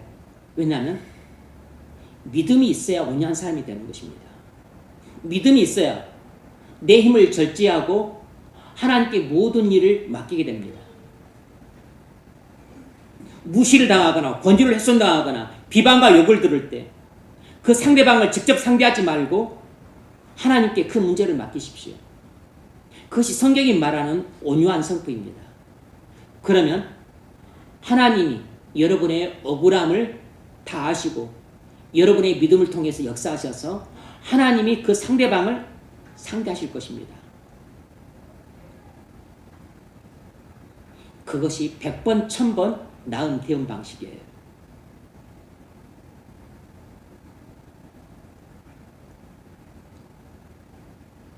왜냐하면 믿음이 있어야 온유한 사람이 되는 것입니다. 믿음이 있어야 내 힘을 절제하고 하나님께 모든 일을 맡기게 됩니다. 무시를 당하거나 권유를 훼손당하거나 비방과 욕을 들을 때 그 상대방을 직접 상대하지 말고 하나님께 그 문제를 맡기십시오. 그것이 성경이 말하는 온유한 성품입니다. 그러면 하나님이 여러분의 억울함을 다 아시고 여러분의 믿음을 통해서 역사하셔서 하나님이 그 상대방을 상대하실 것입니다. 그것이 100번, 1000번 나은 대응 방식이에요.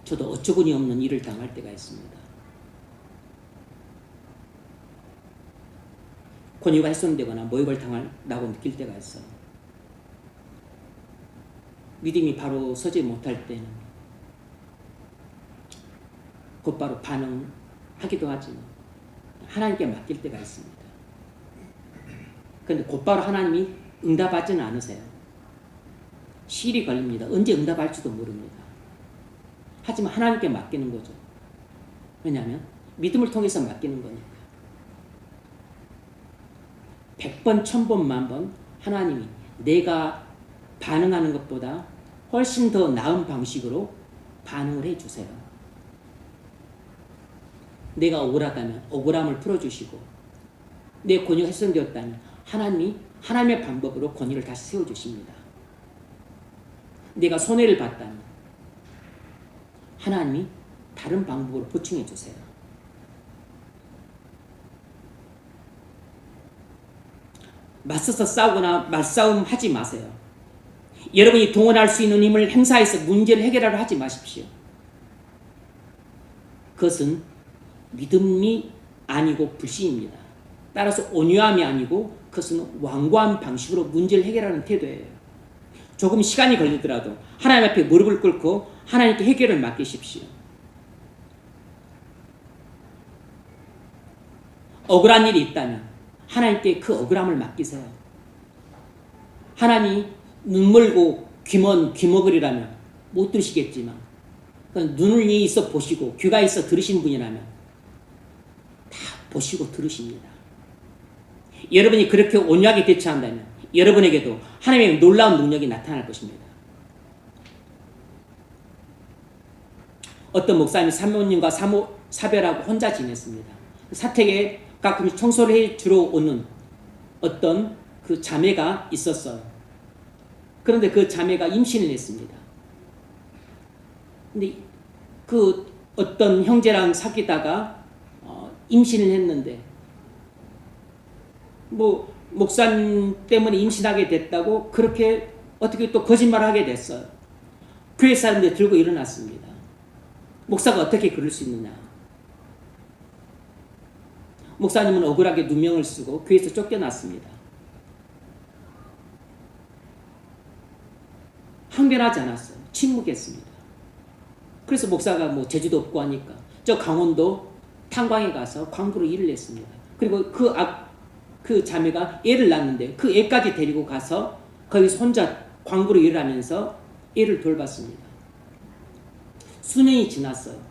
저도 어처구니 없는 일을 당할 때가 있습니다. 권유가 훼손되거나 모욕을 당한다고 느낄 때가 있어요. 믿음이 바로 서지 못할 때는 곧바로 반응하기도 하지만 하나님께 맡길 때가 있습니다. 그런데 곧바로 하나님이 응답하지는 않으세요. 시일이 걸립니다. 언제 응답할지도 모릅니다. 하지만 하나님께 맡기는 거죠. 왜냐하면 믿음을 통해서 맡기는 거니까. 100번, 1000번, 만번 하나님이 내가 반응하는 것보다 훨씬 더 나은 방식으로 반응을 해주세요. 내가 억울하다면 억울함을 풀어주시고 내 권유가 훼손되었다면 하나님이 하나님의 방법으로 권유를 다시 세워주십니다. 내가 손해를 봤다면 하나님이 다른 방법으로 보충해 주세요. 맞서서 싸우거나 말싸움 하지 마세요. 여러분이 동원할 수 있는 힘을 행사해서 문제를 해결하려 하지 마십시오. 그것은 믿음이 아니고 불신입니다. 따라서 온유함이 아니고 그것은 완고한 방식으로 문제를 해결하는 태도예요. 조금 시간이 걸리더라도 하나님 앞에 무릎을 꿇고 하나님께 해결을 맡기십시오. 억울한 일이 있다면 하나님께 그 억울함을 맡기세요. 하나님이 눈멀고 귀먼 귀머거리라면 못 들으시겠지만 눈이 있어 보시고 귀가 있어 들으신 분이라면 다 보시고 들으십니다. 여러분이 그렇게 온유하게 대처한다면 여러분에게도 하나님의 놀라운 능력이 나타날 것입니다. 어떤 목사님이 사모님과 사별하고 혼자 지냈습니다. 사택에 가끔 청소를 해주러 오는 어떤 그 자매가 있었어요. 그런데 그 자매가 임신을 했습니다. 근데 그 어떤 형제랑 사귀다가 임신을 했는데 뭐 목사님 때문에 임신하게 됐다고 그렇게 어떻게 또 거짓말을 하게 됐어요. 교회 사람들이 들고 일어났습니다. 목사가 어떻게 그럴 수 있느냐. 목사님은 억울하게 누명을 쓰고 교회에서 쫓겨났습니다. 항변하지 않았어요. 침묵했습니다. 그래서 목사가 뭐 제주도 없고 하니까 저 강원도 탄광에 가서 광부로 일을 했습니다. 그리고 그 자매가 애를 낳았는데 그 애까지 데리고 가서 거기서 혼자 광부로 일을 하면서 애를 돌봤습니다. 수년이 지났어요.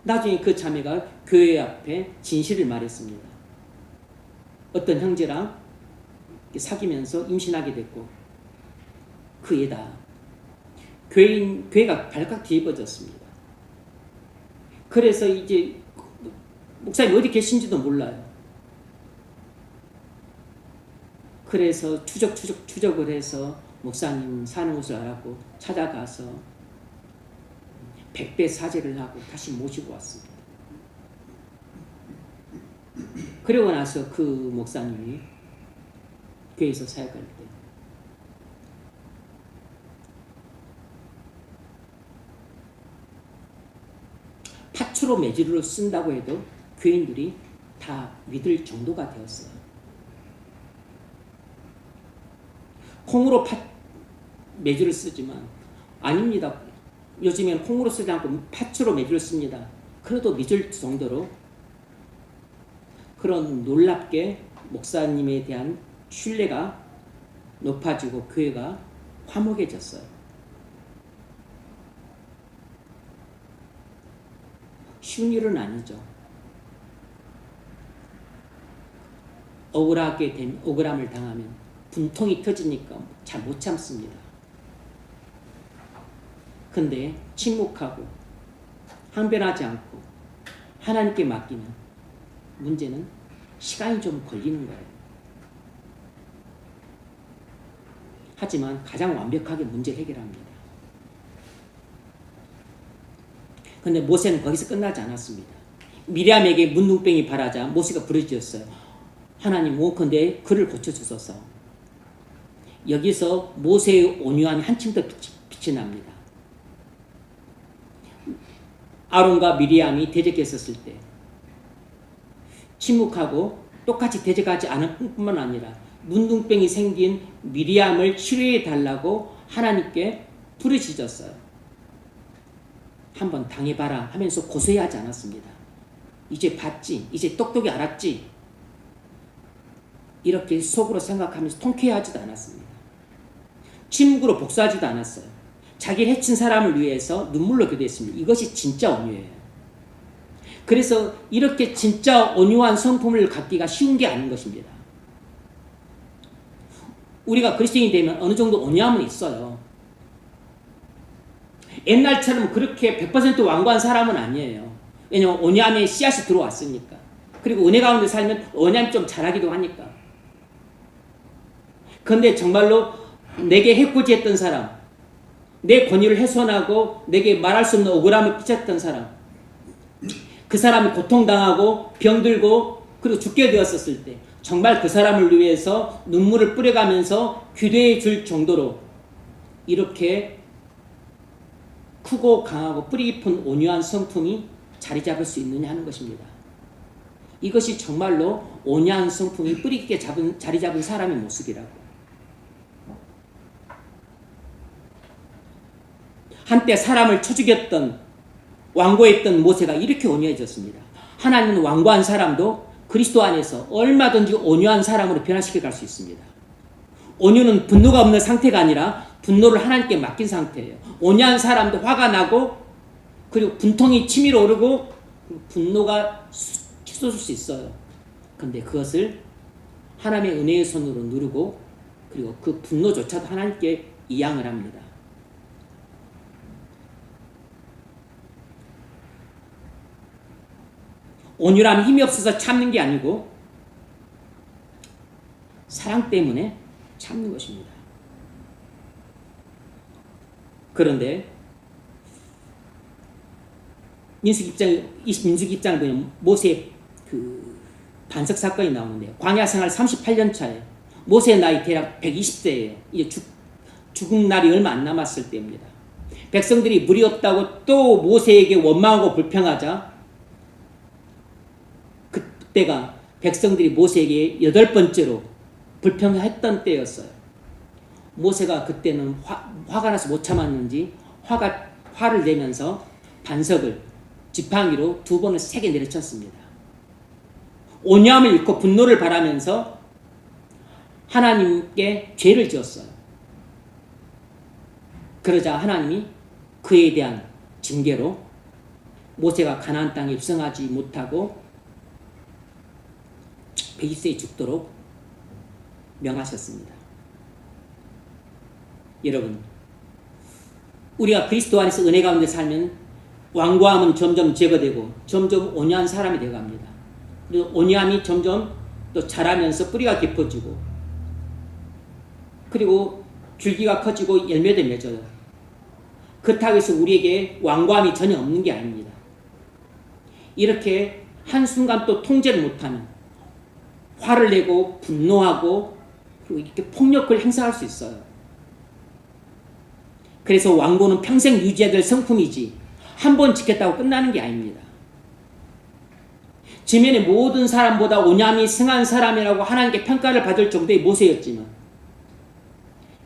나중에 그 자매가 교회 앞에 진실을 말했습니다. 어떤 형제랑 사귀면서 임신하게 됐고 그 애다. 교회가 발칵 뒤집어졌습니다. 그래서 이제 목사님 어디 계신지도 몰라요. 그래서 추적을 해서 목사님 사는 곳을 알았고 찾아가서 100배 사죄를 하고 다시 모시고 왔습니다. 그러고 나서 그 목사님이 교회에서 사역할 때 파추로 매주를 쓴다고 해도 교인들이 다 믿을 정도가 되었어요. 콩으로 매주를 쓰지만 아닙니다. 요즘에는 콩으로 쓰지 않고 파추로 매주를 씁니다. 그래도 믿을 정도로 그런 놀랍게 목사님에 대한 신뢰가 높아지고 교회가 화목해졌어요. 쉬운 일은 아니죠. 억울하게 된 억울함을 당하면 분통이 터지니까 잘 못 참습니다. 근데 침묵하고 항변하지 않고 하나님께 맡기면 문제는 시간이 좀 걸리는 거예요. 하지만 가장 완벽하게 문제를 해결합니다. 근데 모세는 거기서 끝나지 않았습니다. 미리암에게 문둥병이 발하자 모세가 부르짖었어요. 하나님 원컨대 그를 고쳐주소서. 여기서 모세의 온유함이 한층 더 빛이 납니다. 아론과 미리암이 대적했었을 때 침묵하고 똑같이 대적하지 않을 뿐만 아니라 문둥병이 생긴 미리암을 치료해 달라고 하나님께 부르짖었어요. 한번 당해봐라 하면서 고소해하지 않았습니다. 이제 봤지, 이제 똑똑히 알았지, 이렇게 속으로 생각하면서 통쾌해하지도 않았습니다. 침묵으로 복수하지도 않았어요. 자기를 해친 사람을 위해서 눈물로 기도했습니다. 이것이 진짜 온유예요. 그래서 이렇게 진짜 온유한 성품을 갖기가 쉬운 게 아닌 것입니다. 우리가 그리스도인이 되면 어느 정도 온유함은 있어요. 옛날처럼 그렇게 100% 완고한 사람은 아니에요. 왜냐하면 온유함에 씨앗이 들어왔으니까. 그리고 은혜 가운데 살면 온유함이 좀 자라기도 하니까. 그런데 정말로 내게 해코지했던 사람, 내 권위를 훼손하고 내게 말할 수 없는 억울함을 끼쳤던 사람, 그 사람이 고통당하고 병들고 그리고 죽게 되었었을 때 정말 그 사람을 위해서 눈물을 뿌려가면서 기도해 줄 정도로 이렇게 크고 강하고 뿌리 깊은 온유한 성품이 자리 잡을 수 있느냐 하는 것입니다. 이것이 정말로 온유한 성품이 뿌리 깊게 자리 잡은 사람의 모습이라고. 한때 사람을 쳐 죽였던 완고했던 모세가 이렇게 온유해졌습니다. 하나님은 완고한 사람도 그리스도 안에서 얼마든지 온유한 사람으로 변화시켜 갈 수 있습니다. 온유는 분노가 없는 상태가 아니라 분노를 하나님께 맡긴 상태예요. 온유한 사람도 화가 나고 그리고 분통이 치밀어 오르고 분노가 치솟을 수 있어요. 그런데 그것을 하나님의 은혜의 손으로 누르고 그리고 그 분노조차도 하나님께 이양을 합니다. 온유함이 힘이 없어서 참는 게 아니고 사랑 때문에 참는 것입니다. 그런데 민수기 입장 보면 모세의 그 반석 사건이 나오는데요. 광야 생활 38년 차에 모세의 나이 대략 120세예요. 이제 죽은 날이 얼마 안 남았을 때입니다. 백성들이 물이 없다고 또 모세에게 원망하고 불평하자 그때가 백성들이 모세에게 8번째로 불평했던 때였어요. 모세가 그때는 화가 나서 못 참았는지 화를 내면서 반석을 지팡이로 2번을 세게 내려쳤습니다. 온유함을 잃고 분노를 바라면서 하나님께 죄를 지었어요. 그러자 하나님이 그에 대한 징계로 모세가 가나안 땅에 입성하지 못하고 120세에 죽도록 명하셨습니다. 여러분, 우리가 그리스도 안에서 은혜 가운데 살면 완고함은 점점 제거되고 점점 온유한 사람이 되어갑니다. 그리고 온유함이 점점 또 자라면서 뿌리가 깊어지고 그리고 줄기가 커지고 열매도 맺어요. 그렇다고 해서 우리에게 완고함이 전혀 없는 게 아닙니다. 이렇게 한순간 또 통제를 못하면 화를 내고 분노하고 그리고 이렇게 폭력을 행사할 수 있어요. 그래서 완고는 평생 유지해야 될 성품이지 한 번 지켰다고 끝나는 게 아닙니다. 지면의 모든 사람보다 온유함이 승한 사람이라고 하나님께 평가를 받을 정도의 모세였지만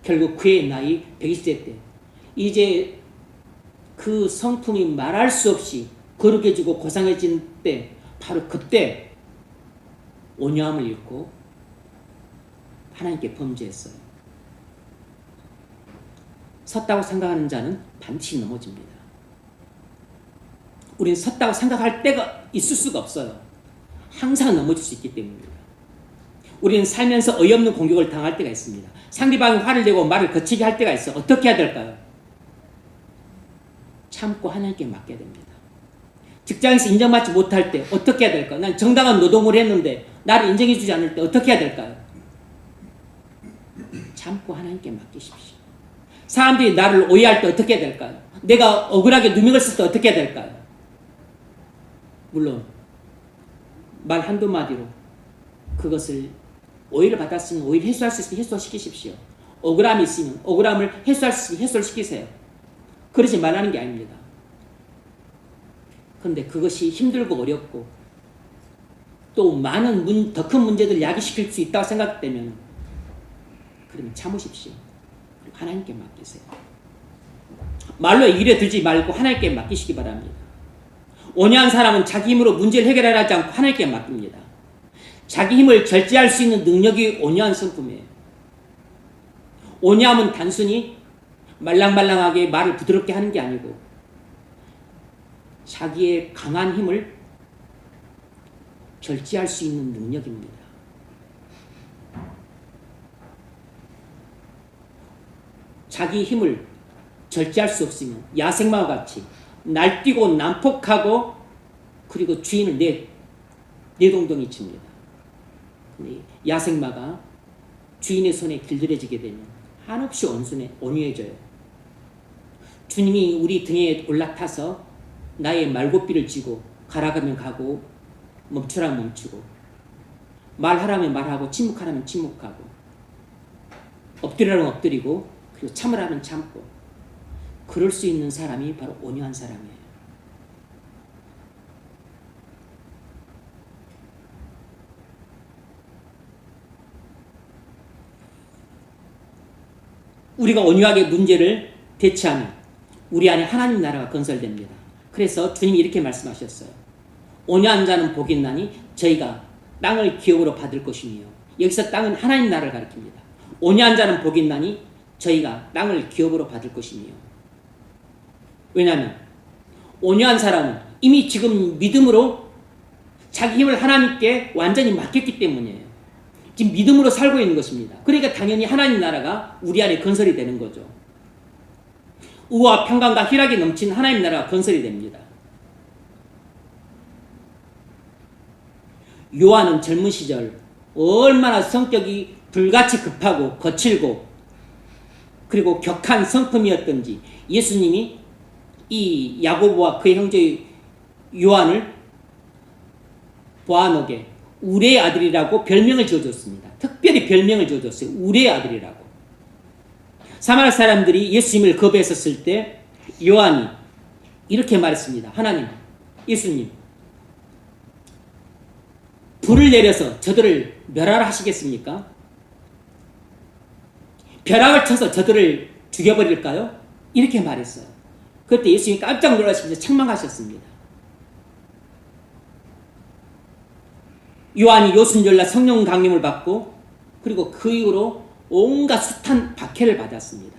결국 그의 나이 120세 때 이제 그 성품이 말할 수 없이 거룩해지고 고상해진 때 바로 그때 온유함을 잃고 하나님께 범죄했어요. 섰다고 생각하는 자는 반드시 넘어집니다. 우리는 섰다고 생각할 때가 있을 수가 없어요. 항상 넘어질 수 있기 때문입니다. 우리는 살면서 어이없는 공격을 당할 때가 있습니다. 상대방이 화를 내고 말을 거치게 할 때가 있어. 어떻게 해야 될까요? 참고 하나님께 맡겨야 됩니다. 직장에서 인정받지 못할 때 어떻게 해야 될까요? 난 정당한 노동을 했는데 나를 인정해주지 않을 때 어떻게 해야 될까요? 참고 하나님께 맡기십시오. 사람들이 나를 오해할 때 어떻게 해야 될까요? 내가 억울하게 누명을 쓸 때 어떻게 해야 될까요? 물론 말 한두 마디로 그것을 오해를 받았으면 오해를 해소할 수 있으면 해소시키십시오. 억울함이 있으면 억울함을 해소할 수 있으면 해소를 시키세요. 그러지 말라는 게 아닙니다. 그런데 그것이 힘들고 어렵고 또 많은 더 큰 문제들을 야기시킬 수 있다고 생각되면 그러면 참으십시오. 그리고 하나님께 맡기세요. 말로 일에 들지 말고 하나님께 맡기시기 바랍니다. 온유한 사람은 자기 힘으로 문제를 해결하지 않고 하나님께 맡깁니다. 자기 힘을 절제할 수 있는 능력이 온유한 성품이에요. 온유함은 단순히 말랑말랑하게 말을 부드럽게 하는 게 아니고 자기의 강한 힘을 절제할 수 있는 능력입니다. 자기 힘을 절제할 수 없으면 야생마와 같이 날뛰고 난폭하고 그리고 주인을 내동댕이 칩니다. 야생마가 주인의 손에 길들여지게 되면 한없이 온유해져요. 주님이 우리 등에 올라타서 나의 말고삐를 쥐고 가라가면 가고 멈추라면 멈추고 말하라면 말하고 침묵하라면 침묵하고 엎드리라면 엎드리고 그리고 참으라면 참고 그럴 수 있는 사람이 바로 온유한 사람이에요. 우리가 온유하게 문제를 대처하면 우리 안에 하나님 나라가 건설됩니다. 그래서 주님이 이렇게 말씀하셨어요. 온유한 자는 복이 있나니 저희가 땅을 기업으로 받을 것이니요. 여기서 땅은 하나님 나라를 가리킵니다. 온유한 자는 복이 있나니 저희가 땅을 기업으로 받을 것이니요. 왜냐하면 온유한 사람은 이미 지금 믿음으로 자기 힘을 하나님께 완전히 맡겼기 때문이에요. 지금 믿음으로 살고 있는 것입니다. 그러니까 당연히 하나님 나라가 우리 안에 건설이 되는 거죠. 우와 평강과 희락이 넘친 하나님 나라가 건설이 됩니다. 요한은 젊은 시절 얼마나 성격이 불같이 급하고 거칠고 그리고 격한 성품이었던지 예수님이 이 야고보와 그의 형제 요한을 보아노게 우레의 아들이라고 별명을 지어줬습니다. 특별히 별명을 지어줬어요. 우레의 아들이라고. 사마리아 사람들이 예수님을 거부했었을 때 요한이 이렇게 말했습니다. 하나님, 예수님, 불을 내려서 저들을 멸하라 하시겠습니까? 벼락을 쳐서 저들을 죽여버릴까요? 이렇게 말했어요. 그때 예수님이 깜짝 놀라시면서 책망하셨습니다. 요한이 요순절날 성령 강림을 받고 그리고 그 이후로 온갖 숱한 박해를 받았습니다.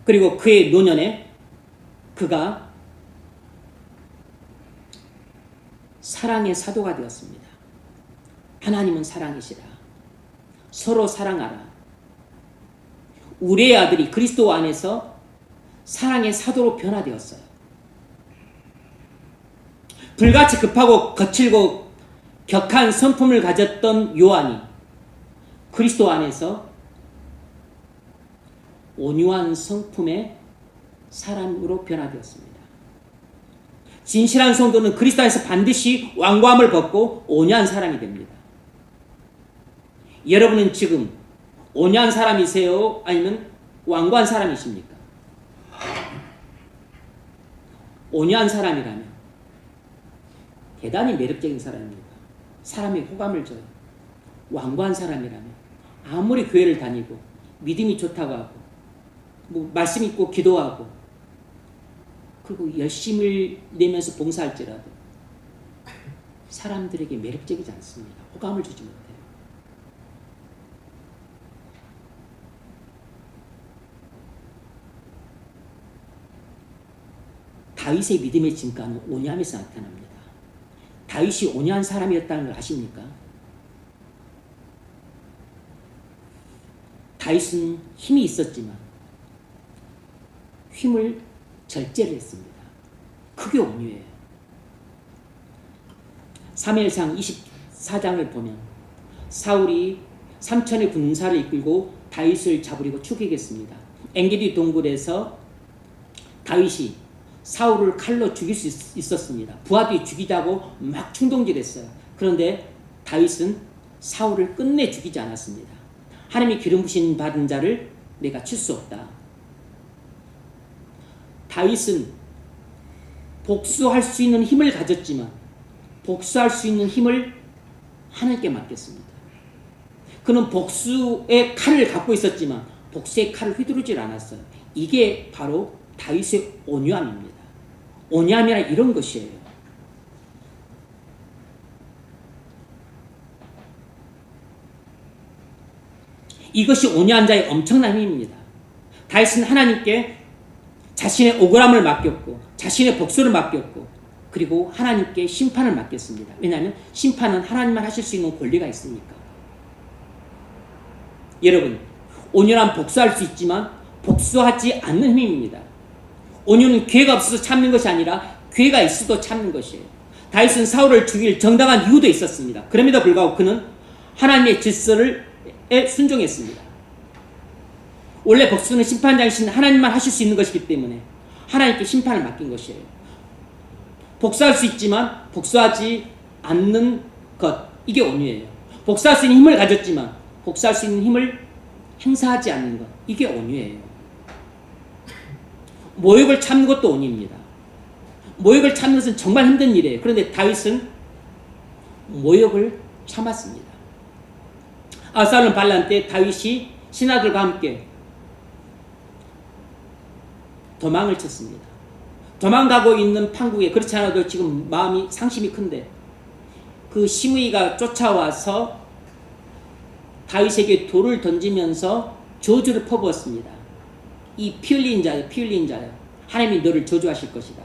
그리고 그의 노년에 그가 사랑의 사도가 되었습니다. 하나님은 사랑이시라. 서로 사랑하라. 우리의 아들이 그리스도 안에서 사랑의 사도로 변화되었어요. 불같이 급하고 거칠고 격한 성품을 가졌던 요한이 그리스도 안에서 온유한 성품의 사람으로 변화되었습니다. 진실한 성도는 그리스도 안에서 반드시 완고함을 벗고 온유한 사람이 됩니다. 여러분은 지금 온유한 사람이세요? 아니면 완고한 사람이십니까? 온유한 사람이라면 대단히 매력적인 사람입니다. 사람의 호감을 줘요. 완고한 사람이라면 아무리 교회를 다니고 믿음이 좋다고 하고 뭐 말씀 있고 기도하고 그리고 열심을 내면서 봉사할지라도 사람들에게 매력적이지 않습니다. 호감을 주지 못해요. 다윗의 믿음의 진가는 온유함에서 나타납니다. 다윗이 온유한 사람이었다는 걸 아십니까? 다윗은 힘이 있었지만 힘을 절제를 했습니다. 그게 온유예요. 사무엘상 24장을 보면 사울이 3천의 군사를 이끌고 다윗을 잡으려고 추격했습니다. 엔게디 동굴에서 다윗이 사울을 칼로 죽일 수 있었습니다. 부하들이 죽이자고 막 충동질했어요. 그런데 다윗은 사울을 끝내 죽이지 않았습니다. 하나님이 기름 부신 받은 자를 내가 칠 수 없다. 다윗은 복수할 수 있는 힘을 가졌지만 복수할 수 있는 힘을 하나님께 맡겼습니다. 그는 복수의 칼을 갖고 있었지만 복수의 칼을 휘두르질 않았어요. 이게 바로 다윗의 온유함입니다. 온유함이란 이런 것이에요. 이것이 온유한 자의 엄청난 힘입니다. 다윗은 하나님께 자신의 억울함을 맡겼고 자신의 복수를 맡겼고 그리고 하나님께 심판을 맡겼습니다. 왜냐하면 심판은 하나님만 하실 수 있는 권리가 있으니까. 여러분, 온유란 복수할 수 있지만 복수하지 않는 힘입니다. 온유는 기회가 없어서 참는 것이 아니라 기회가 있어도 참는 것이에요. 다윗은 사울을 죽일 정당한 이유도 있었습니다. 그럼에도 불구하고 그는 하나님의 질서에 순종했습니다. 원래 복수는 심판장이신 하나님만 하실 수 있는 것이기 때문에 하나님께 심판을 맡긴 것이에요. 복수할 수 있지만 복수하지 않는 것, 이게 온유예요. 복수할 수 있는 힘을 가졌지만 복수할 수 있는 힘을 행사하지 않는 것, 이게 온유예요. 모욕을 참는 것도 온유입니다. 모욕을 참는 것은 정말 힘든 일이에요. 그런데 다윗은 모욕을 참았습니다. 압살롬 반란 때 다윗이 신하들과 함께 도망을 쳤습니다. 도망가고 있는 판국에, 그렇지 않아도 지금 마음이 상심이 큰데 그 시므이가 쫓아와서 다윗에게 돌을 던지면서 저주를 퍼부었습니다. 이 피 흘린 자여, 피 흘린 자여, 하나님이 너를 저주하실 것이다.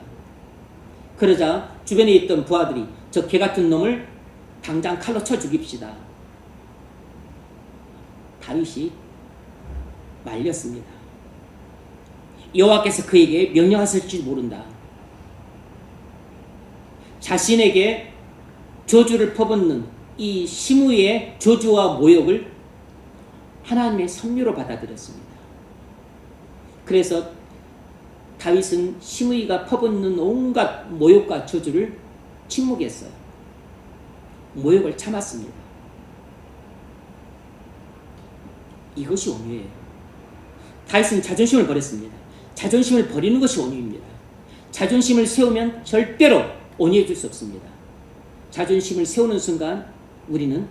그러자 주변에 있던 부하들이 저 개같은 놈을 당장 칼로 쳐 죽입시다. 다윗이 말렸습니다. 여호와께서 그에게 명령하실지 모른다. 자신에게 저주를 퍼붓는 이 시므이의 저주와 모욕을 하나님의 섭리로 받아들였습니다. 그래서 다윗은 시므이가 퍼붓는 온갖 모욕과 저주를 침묵했어요. 모욕을 참았습니다. 이것이 온유예요. 다윗은 자존심을 버렸습니다. 자존심을 버리는 것이 온유입니다. 자존심을 세우면 절대로 온유해질 수 없습니다. 자존심을 세우는 순간 우리는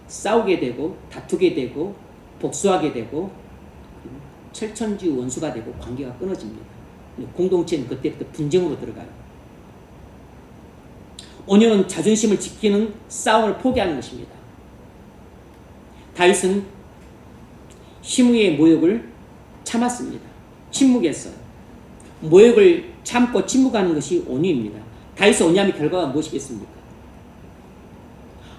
싸우게 되고 다투게 되고 복수하게 되고 철천지 원수가 되고 관계가 끊어집니다. 공동체는 그때부터 분쟁으로 들어가요. 온유는 자존심을 지키는 싸움을 포기하는 것입니다. 다윗은 시므이의 모욕을 참았습니다. 침묵했어요. 모욕을 참고 침묵하는 것이 온유입니다. 다윗의 온유함의 결과가 무엇이겠습니까?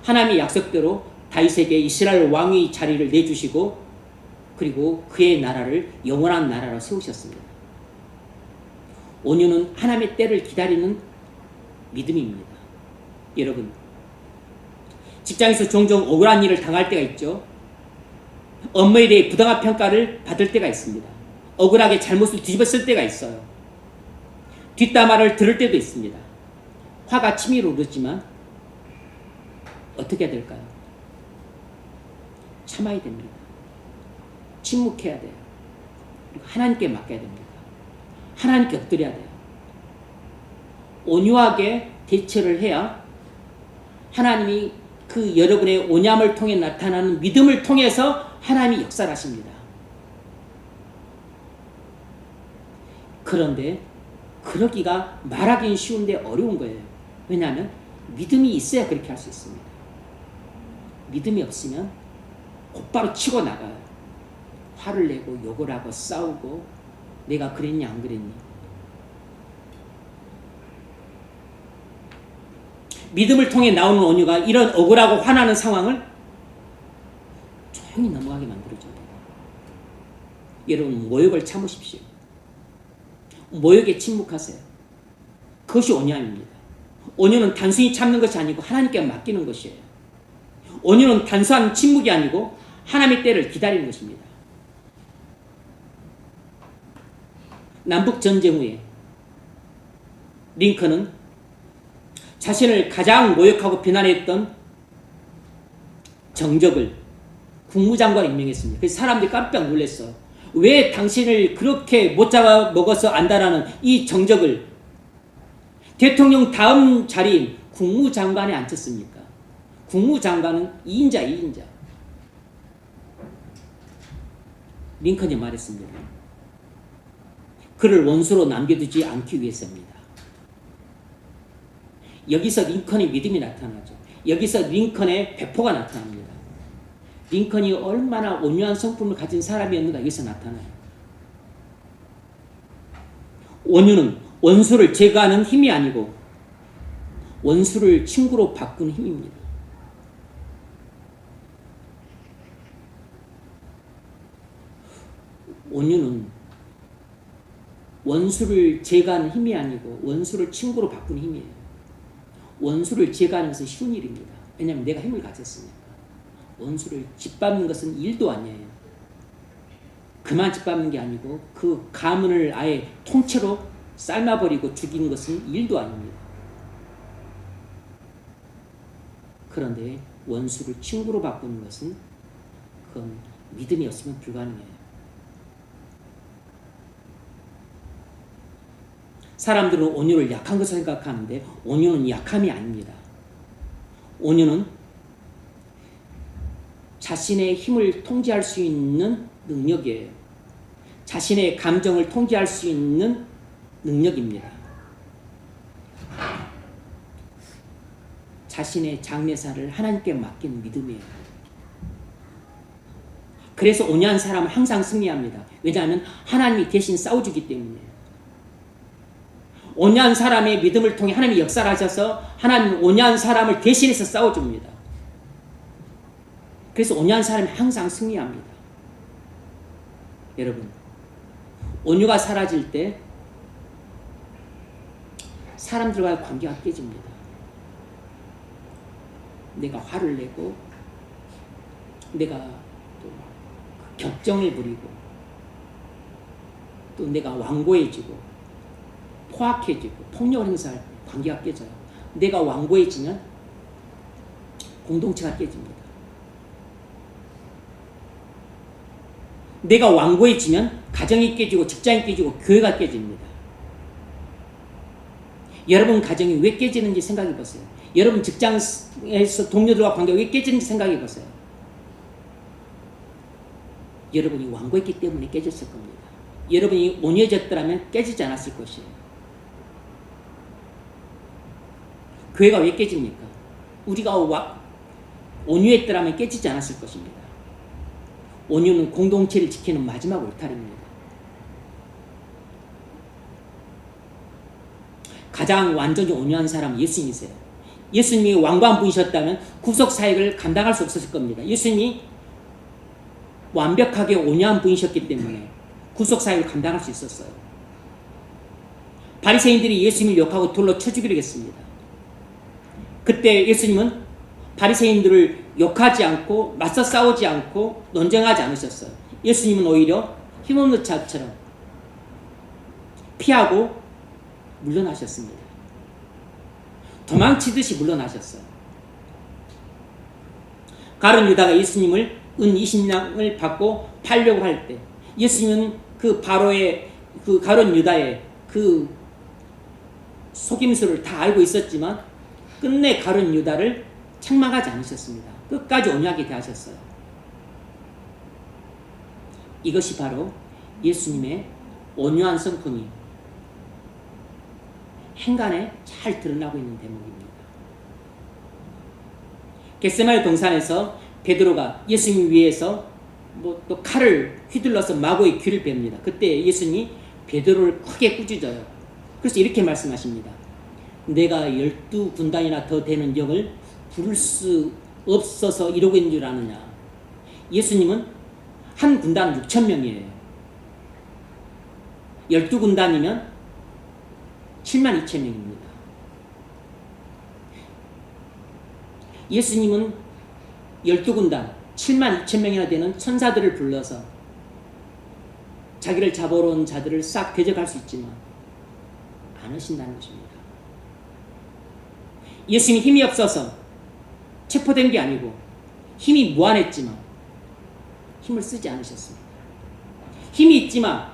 하나님의 약속대로 다윗에게 이스라엘 왕의 자리를 내주시고 그리고 그의 나라를 영원한 나라로 세우셨습니다. 온유는 하나님의 때를 기다리는 믿음입니다. 여러분, 직장에서 종종 억울한 일을 당할 때가 있죠. 업무에 대해 부당한 평가를 받을 때가 있습니다. 억울하게 잘못을 뒤집었을 때가 있어요. 뒷담화를 들을 때도 있습니다. 화가 치밀어 오르지만 어떻게 해야 될까요? 참아야 됩니다. 침묵해야 돼요. 그리고 하나님께 맡겨야 됩니다. 하나님께 엎드려야 돼요. 온유하게 대처를 해야 하나님이 그 여러분의 온유함을 통해 나타나는 믿음을 통해서 하나님이 역사를 하십니다. 그런데 그러기가 말하기는 쉬운데 어려운 거예요. 왜냐하면 믿음이 있어야 그렇게 할 수 있습니다. 믿음이 없으면 곧바로 치고 나가요. 화를 내고 욕을 하고 싸우고 내가 그랬냐 안 그랬니. 믿음을 통해 나오는 온유가 이런 억울하고 화나는 상황을 조용히 넘어가게 만들어줘야 돼요. 여러분 모욕을 참으십시오. 모욕에 침묵하세요. 그것이 온유함입니다. 온유는 단순히 참는 것이 아니고 하나님께 맡기는 것이에요. 온유는 단순한 침묵이 아니고 하나님의 때를 기다리는 것입니다. 남북 전쟁 후에 링컨은 자신을 가장 모욕하고 비난했던 정적을 국무장관에 임명했습니다. 그래서 사람들이 깜짝 놀랐어요. 왜 당신을 그렇게 못 잡아먹어서 안다라는 이 정적을 대통령 다음 자리인 국무장관에 앉혔습니까? 국무장관은 2인자, 2인자. 링컨이 말했습니다. 그를 원수로 남겨두지 않기 위해서입니다. 여기서 링컨의 믿음이 나타나죠. 여기서 링컨의 배포가 나타납니다. 링컨이 얼마나 온유한 성품을 가진 사람이었는가 여기서 나타나요. 온유는 원수를 제거하는 힘이 아니고 원수를 친구로 바꾸는 힘입니다. 온유는 원수를 제거하는 힘이 아니고 원수를 친구로 바꾸는 힘이에요. 원수를 제거하는 것은 쉬운 일입니다. 왜냐하면 내가 힘을 가졌으니까. 원수를 짓밟는 것은 일도 아니에요. 그만 짓밟는 게 아니고 그 가문을 아예 통째로 삶아버리고 죽이는 것은 일도 아닙니다. 그런데 원수를 친구로 바꾸는 것은 그건 믿음이 없으면 불가능해요. 사람들은 온유를 약한 것으로 생각하는데 온유는 약함이 아닙니다. 온유는 자신의 힘을 통제할 수 있는 능력이에요. 자신의 감정을 통제할 수 있는 능력입니다. 자신의 장래사를 하나님께 맡기는 믿음이에요. 그래서 온유한 사람은 항상 승리합니다. 왜냐하면 하나님이 대신 싸워주기 때문이에요. 온유한 사람의 믿음을 통해 하나님이 역사를 하셔서 하나님은 온유한 사람을 대신해서 싸워줍니다. 그래서 온유한 사람이 항상 승리합니다. 여러분, 온유가 사라질 때 사람들과의 관계가 깨집니다. 내가 화를 내고 내가 또 격정을 부리고 또 내가 완고해지고 포악해지고 폭력을 행사할 때 관계가 깨져요. 내가 완고해지면 공동체가 깨집니다. 내가 완고해지면 가정이 깨지고 직장이 깨지고 교회가 깨집니다. 여러분 가정이 왜 깨지는지 생각해 보세요. 여러분 직장에서 동료들과 관계가 왜 깨지는지 생각해 보세요. 여러분이 완고했기 때문에 깨졌을 겁니다. 여러분이 온유해졌더라면 깨지지 않았을 것이에요. 교회가 왜 깨집니까? 우리가 온유했더라면 깨지지 않았을 것입니다. 온유는 공동체를 지키는 마지막 울타리입니다. 가장 완전히 온유한 사람은 예수님이세요. 예수님이 왕관 분이셨다면 구속 사역을 감당할 수 없었을 겁니다. 예수님이 완벽하게 온유한 분이셨기 때문에 구속 사역을 감당할 수 있었어요. 바리새인들이 예수님을 욕하고 돌로 쳐 죽이려고 했습니다. 그때 예수님은 바리새인들을 욕하지 않고 맞서 싸우지 않고 논쟁하지 않으셨어요. 예수님은 오히려 힘없는 자처럼 피하고 물러나셨습니다. 도망치듯이 물러나셨어요. 가룟 유다가 예수님을 은 20냥을 받고 팔려고 할 때 예수님은 그 바로의 그 가룟 유다의 그 속임수를 다 알고 있었지만 끝내 가룟 유다를 책망하지 않으셨습니다. 끝까지 온유하게 대하셨어요. 이것이 바로 예수님의 온유한 성품이 행간에 잘 드러나고 있는 대목입니다. 겟세마네 동산에서 베드로가 예수님 위에서 또 칼을 휘둘러서 마고의 귀를 뺍니다. 그때 예수님이 베드로를 크게 꾸짖어요. 그래서 이렇게 말씀하십니다. 내가 12군단이나 더 되는 영을 부를 수 없어서 이러고 있는 줄 아느냐. 예수님은 한 군단 6,000명이에요. 12군단이면 7만 2천 명입니다. 예수님은 12군단 7만 2천 명이나 되는 천사들을 불러서 자기를 잡아오러 온 자들을 싹 대적할 수 있지만 안 하신다는 것입니다. 예수님이 힘이 없어서 체포된 게 아니고 힘이 무한했지만 힘을 쓰지 않으셨습니다. 힘이 있지만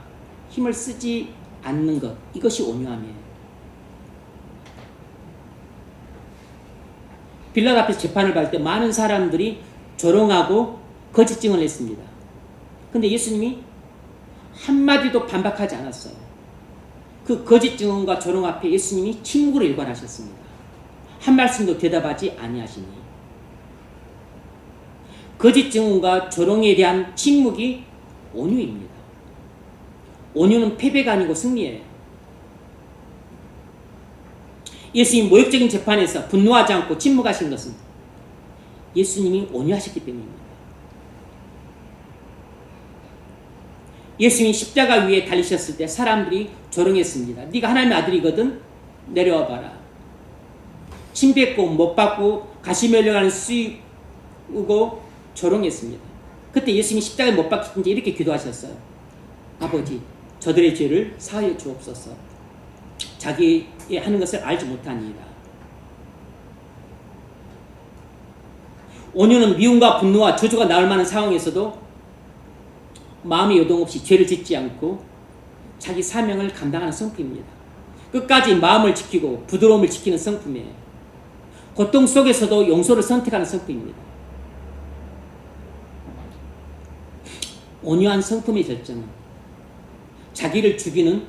힘을 쓰지 않는 것, 이것이 온유함이에요. 빌라도 앞에서 재판을 받을 때 많은 사람들이 조롱하고 거짓 증언을 했습니다. 근데 예수님이 한마디도 반박하지 않았어요. 그 거짓 증언과 조롱 앞에 예수님이 침묵으로 일관하셨습니다. 한 말씀도 대답하지 아니하시니. 거짓 증언과 조롱에 대한 침묵이 온유입니다. 온유는 패배가 아니고 승리예요. 예수님 모욕적인 재판에서 분노하지 않고 침묵하신 것은 예수님이 온유하셨기 때문입니다. 예수님이 십자가 위에 달리셨을 때 사람들이 조롱했습니다. 네가 하나님의 아들이거든 내려와 봐라. 침 뱉고 못 받고 가시 mel려가는 쑤고 조롱했습니다. 그때 예수님이 십자가에 못 박히신 지 이렇게 기도하셨어요. 아버지, 저들의 죄를 사하여 주옵소서. 자기 하는 것을 알지 못하니이다. 온유는 미움과 분노와 저주가 나올 만한 상황에서도 마음의 요동 없이 죄를 짓지 않고 자기 사명을 감당하는 성품입니다. 끝까지 마음을 지키고 부드러움을 지키는 성품이에요. 고통 속에서도 용서를 선택하는 성품입니다. 온유한 성품의 절정은 자기를 죽이는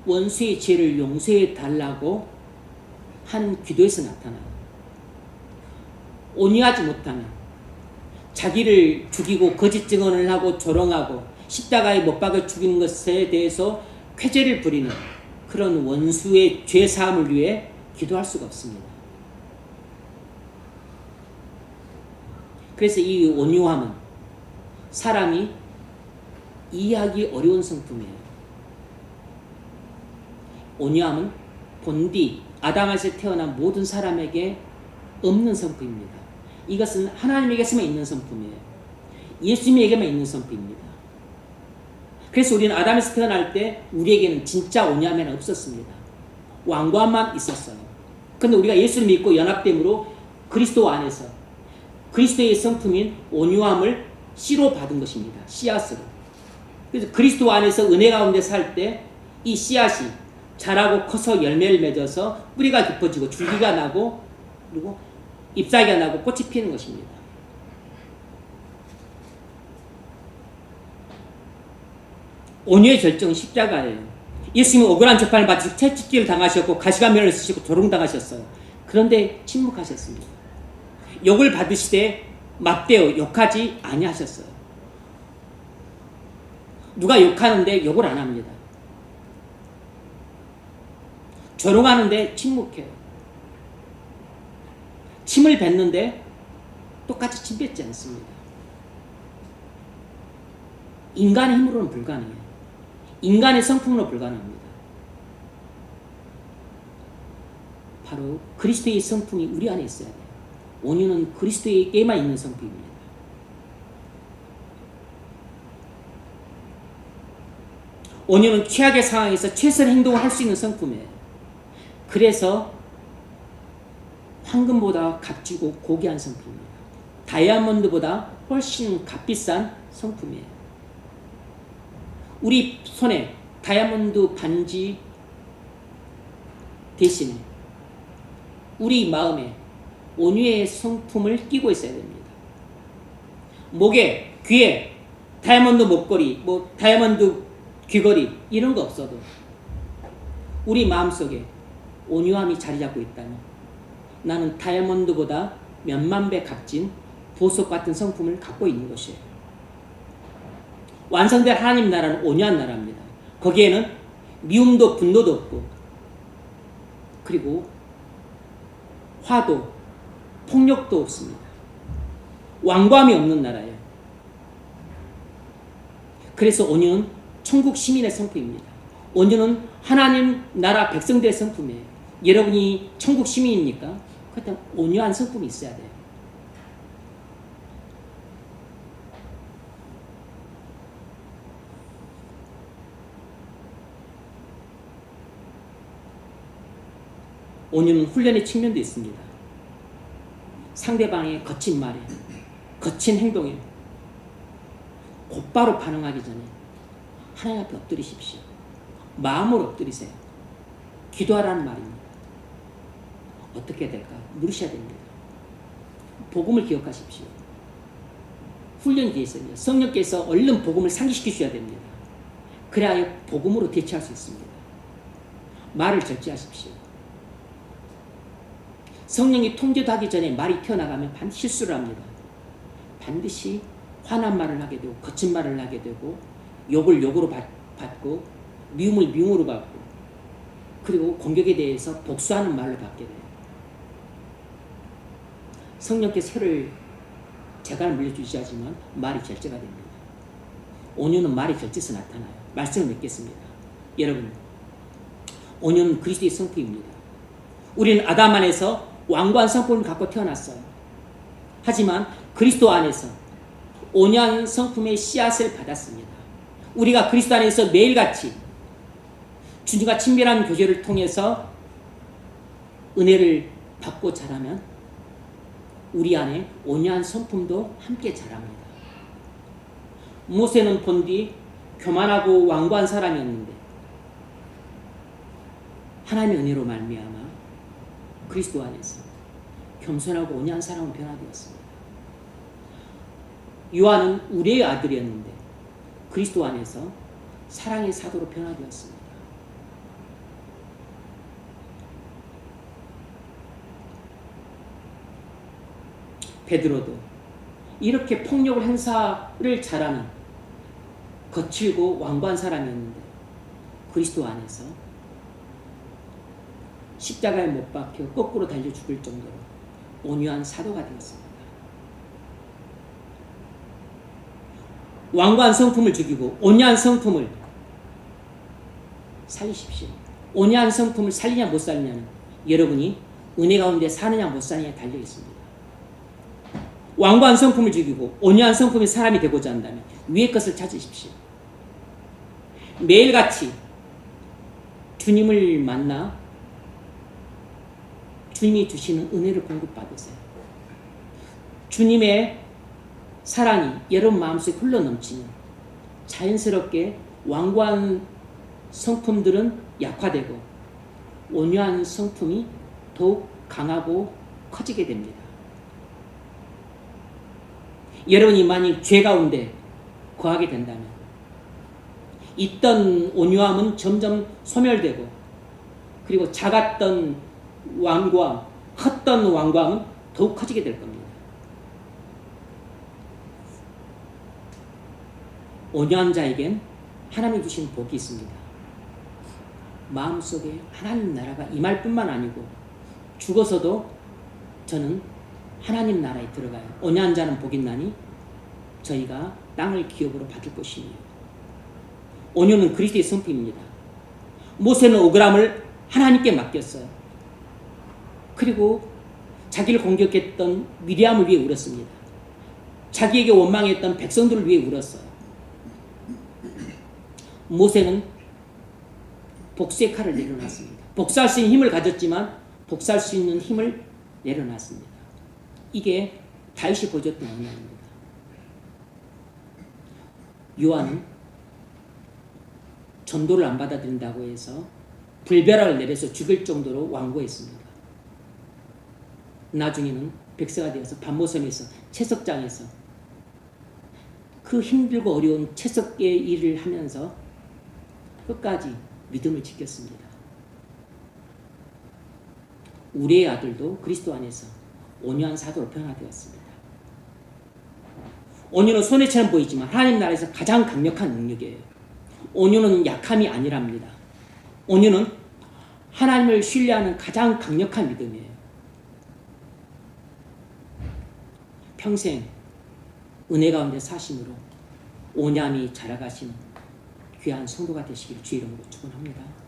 원수의 죄를 용서해 달라고 하는 기도에서 나타나요. 온유하지 못하면 자기를 죽이고 거짓 증언을 하고 조롱하고 십자가에 못 박아 죽이는 것에 대해서 쾌재를 부리는 그런 원수의 죄 사함을 위해 기도할 수가 없습니다. 그래서 이 온유함은 사람이 이해하기 어려운 성품이에요. 온유함은 본디 아담에서 태어난 모든 사람에게 없는 성품입니다. 이것은 하나님에게서만 있는 성품이에요. 예수님에게만 있는 성품입니다. 그래서 우리는 아담에서 태어날 때 우리에게는 진짜 온유함은 없었습니다. 완고함만 있었어요. 그런데 우리가 예수를 믿고 연합됨으로 그리스도 안에서 그리스도의 성품인 온유함을 씨로 받은 것입니다. 씨앗으로. 그래서 그리스도 안에서 은혜 가운데 살 때 이 씨앗이 자라고 커서 열매를 맺어서 뿌리가 깊어지고 줄기가 나고 그리고 잎사귀가 나고 꽃이 피는 것입니다. 온유의 절정은 십자가예요. 예수님은 억울한 재판을 받으시고 채찍질을 당하셨고 가시관면을 쓰시고 조롱당하셨어요. 그런데 침묵하셨습니다. 욕을 받으시되 맞대어 욕하지 아니하셨어요. 누가 욕하는데 욕을 안 합니다. 조롱하는데 침묵해요. 침을 뱉는데 똑같이 침 뱉지 않습니다. 인간의 힘으로는 불가능해요. 인간의 성품으로 불가능합니다. 바로 그리스도의 성품이 우리 안에 있어야 돼요. 온유는 그리스도에게만 있는 성품입니다. 온유는 최악의 상황에서 최선의 행동을 할 수 있는 성품이에요. 그래서 황금보다 값지고 고귀한 성품입니다. 다이아몬드보다 훨씬 값비싼 성품이에요. 우리 손에 다이아몬드 반지 대신에 우리 마음에 온유의 성품을 끼고 있어야 됩니다. 목에, 귀에 다이아몬드 목걸이, 다이아몬드 귀걸이 이런 거 없어도 우리 마음속에 온유함이 자리 잡고 있다면 나는 다이아몬드보다 몇만 배 값진 보석 같은 성품을 갖고 있는 것이에요. 완성된 하나님 나라는 온유한 나라입니다. 거기에는 미움도 분노도 없고 그리고 화도 폭력도 없습니다. 완고함이 없는 나라예요. 그래서 온유는 천국 시민의 성품입니다. 온유는 하나님 나라 백성들의 성품이에요. 여러분이 천국 시민입니까? 그렇다면 온유한 성품이 있어야 돼요. 온유는 훈련의 측면도 있습니다. 상대방의 거친 말에, 거친 행동에 곧바로 반응하기 전에 하나님 앞에 엎드리십시오. 마음으로 엎드리세요. 기도하라는 말입니다. 어떻게 해야 될까? 물으셔야 됩니다. 복음을 기억하십시오. 훈련이 되어 있습니다. 성령께서 얼른 복음을 상기시키셔야 됩니다. 그래야 복음으로 대처할 수 있습니다. 말을 절제하십시오. 성령이 통제도 하기 전에 말이 튀어나가면 반드시 실수를 합니다. 반드시 화난 말을 하게 되고 거친 말을 하게 되고 욕을 욕으로 받고 미움을 미움으로 받고 그리고 공격에 대해서 복수하는 말로 받게 돼요. 성령께서 혀를 재간을 물려주시지만 말이 절제가 됩니다. 온유는 말이 절제에서 나타나요. 말씀을 맺겠습니다. 여러분, 온유는 그리스도의 성품입니다. 우리는 아담 안에서 완고한 성품을 갖고 태어났어요. 하지만 그리스도 안에서 온유한 성품의 씨앗을 받았습니다. 우리가 그리스도 안에서 매일같이 주님과 친밀한 교제를 통해서 은혜를 받고 자라면 우리 안에 온유한 성품도 함께 자랍니다. 모세는 본디 교만하고 완고한 사람이었는데 하나님의 은혜로 말미암아 그리스도 안에서 겸손하고 온유한 사람으로 변화되었습니다. 요한은 우리의 아들이었는데 그리스도 안에서 사랑의 사도로 변화되었습니다. 베드로도 이렇게 폭력을 행사를 잘하는 거칠고 완고한 사람이었는데 그리스도 안에서 십자가에 못 박혀 거꾸로 달려 죽을 정도로 온유한 사도가 되었습니다. 완고한 성품을 죽이고 온유한 성품을 살리십시오. 온유한 성품을 살리냐 못 살리냐는 여러분이 은혜 가운데 사느냐 못 사느냐에 달려 있습니다. 완고한 성품을 죽이고 온유한 성품의 사람이 되고자 한다면 위의 것을 찾으십시오. 매일같이 주님을 만나 주님이 주시는 은혜를 공급받으세요. 주님의 사랑이 여러분 마음속에 흘러넘치면 자연스럽게 완고한 성품들은 약화되고 온유한 성품이 더욱 강하고 커지게 됩니다. 여러분이 만일 죄 가운데 거하게 된다면 있던 온유함은 점점 소멸되고 그리고 작았던 완고함, 컸던 완고함은 더욱 커지게 될 겁니다. 온유한 자에겐 하나님이 주신 복이 있습니다. 마음속에 하나님 나라가 임할 뿐만 아니고 죽어서도 저는 하나님 나라에 들어가요. 온유한 자는 복이 나니 저희가 땅을 기업으로 받을 것이니요. 온유는 그리스도의 성품입니다. 모세는 억울함을 하나님께 맡겼어요. 그리고 자기를 공격했던 미리암을 위해 울었습니다. 자기에게 원망했던 백성들을 위해 울었어요. 모세는 복수의 칼을 내려놨습니다. 복수할 수 있는 힘을 가졌지만 복수할 수 있는 힘을 내려놨습니다. 이게 다윗이 보여줬던 언약입니다. 요한은 전도를 안 받아들인다고 해서 불벼락을 내려서 죽일 정도로 완고했습니다. 나중에는 백세가 되어서 반모섬에서 채석장에서 그 힘들고 어려운 채석의 일을 하면서 끝까지 믿음을 지켰습니다. 우리의 아들도 그리스도 안에서 온유한 사도로 변화되었습니다. 온유는 손해처럼 보이지만 하나님 나라에서 가장 강력한 능력이에요. 온유는 약함이 아니랍니다. 온유는 하나님을 신뢰하는 가장 강력한 믿음이에요. 평생 은혜 가운데 사심으로 온유함이 자라가시는 귀한 성도가 되시기를 주의 이름으로 축원합니다.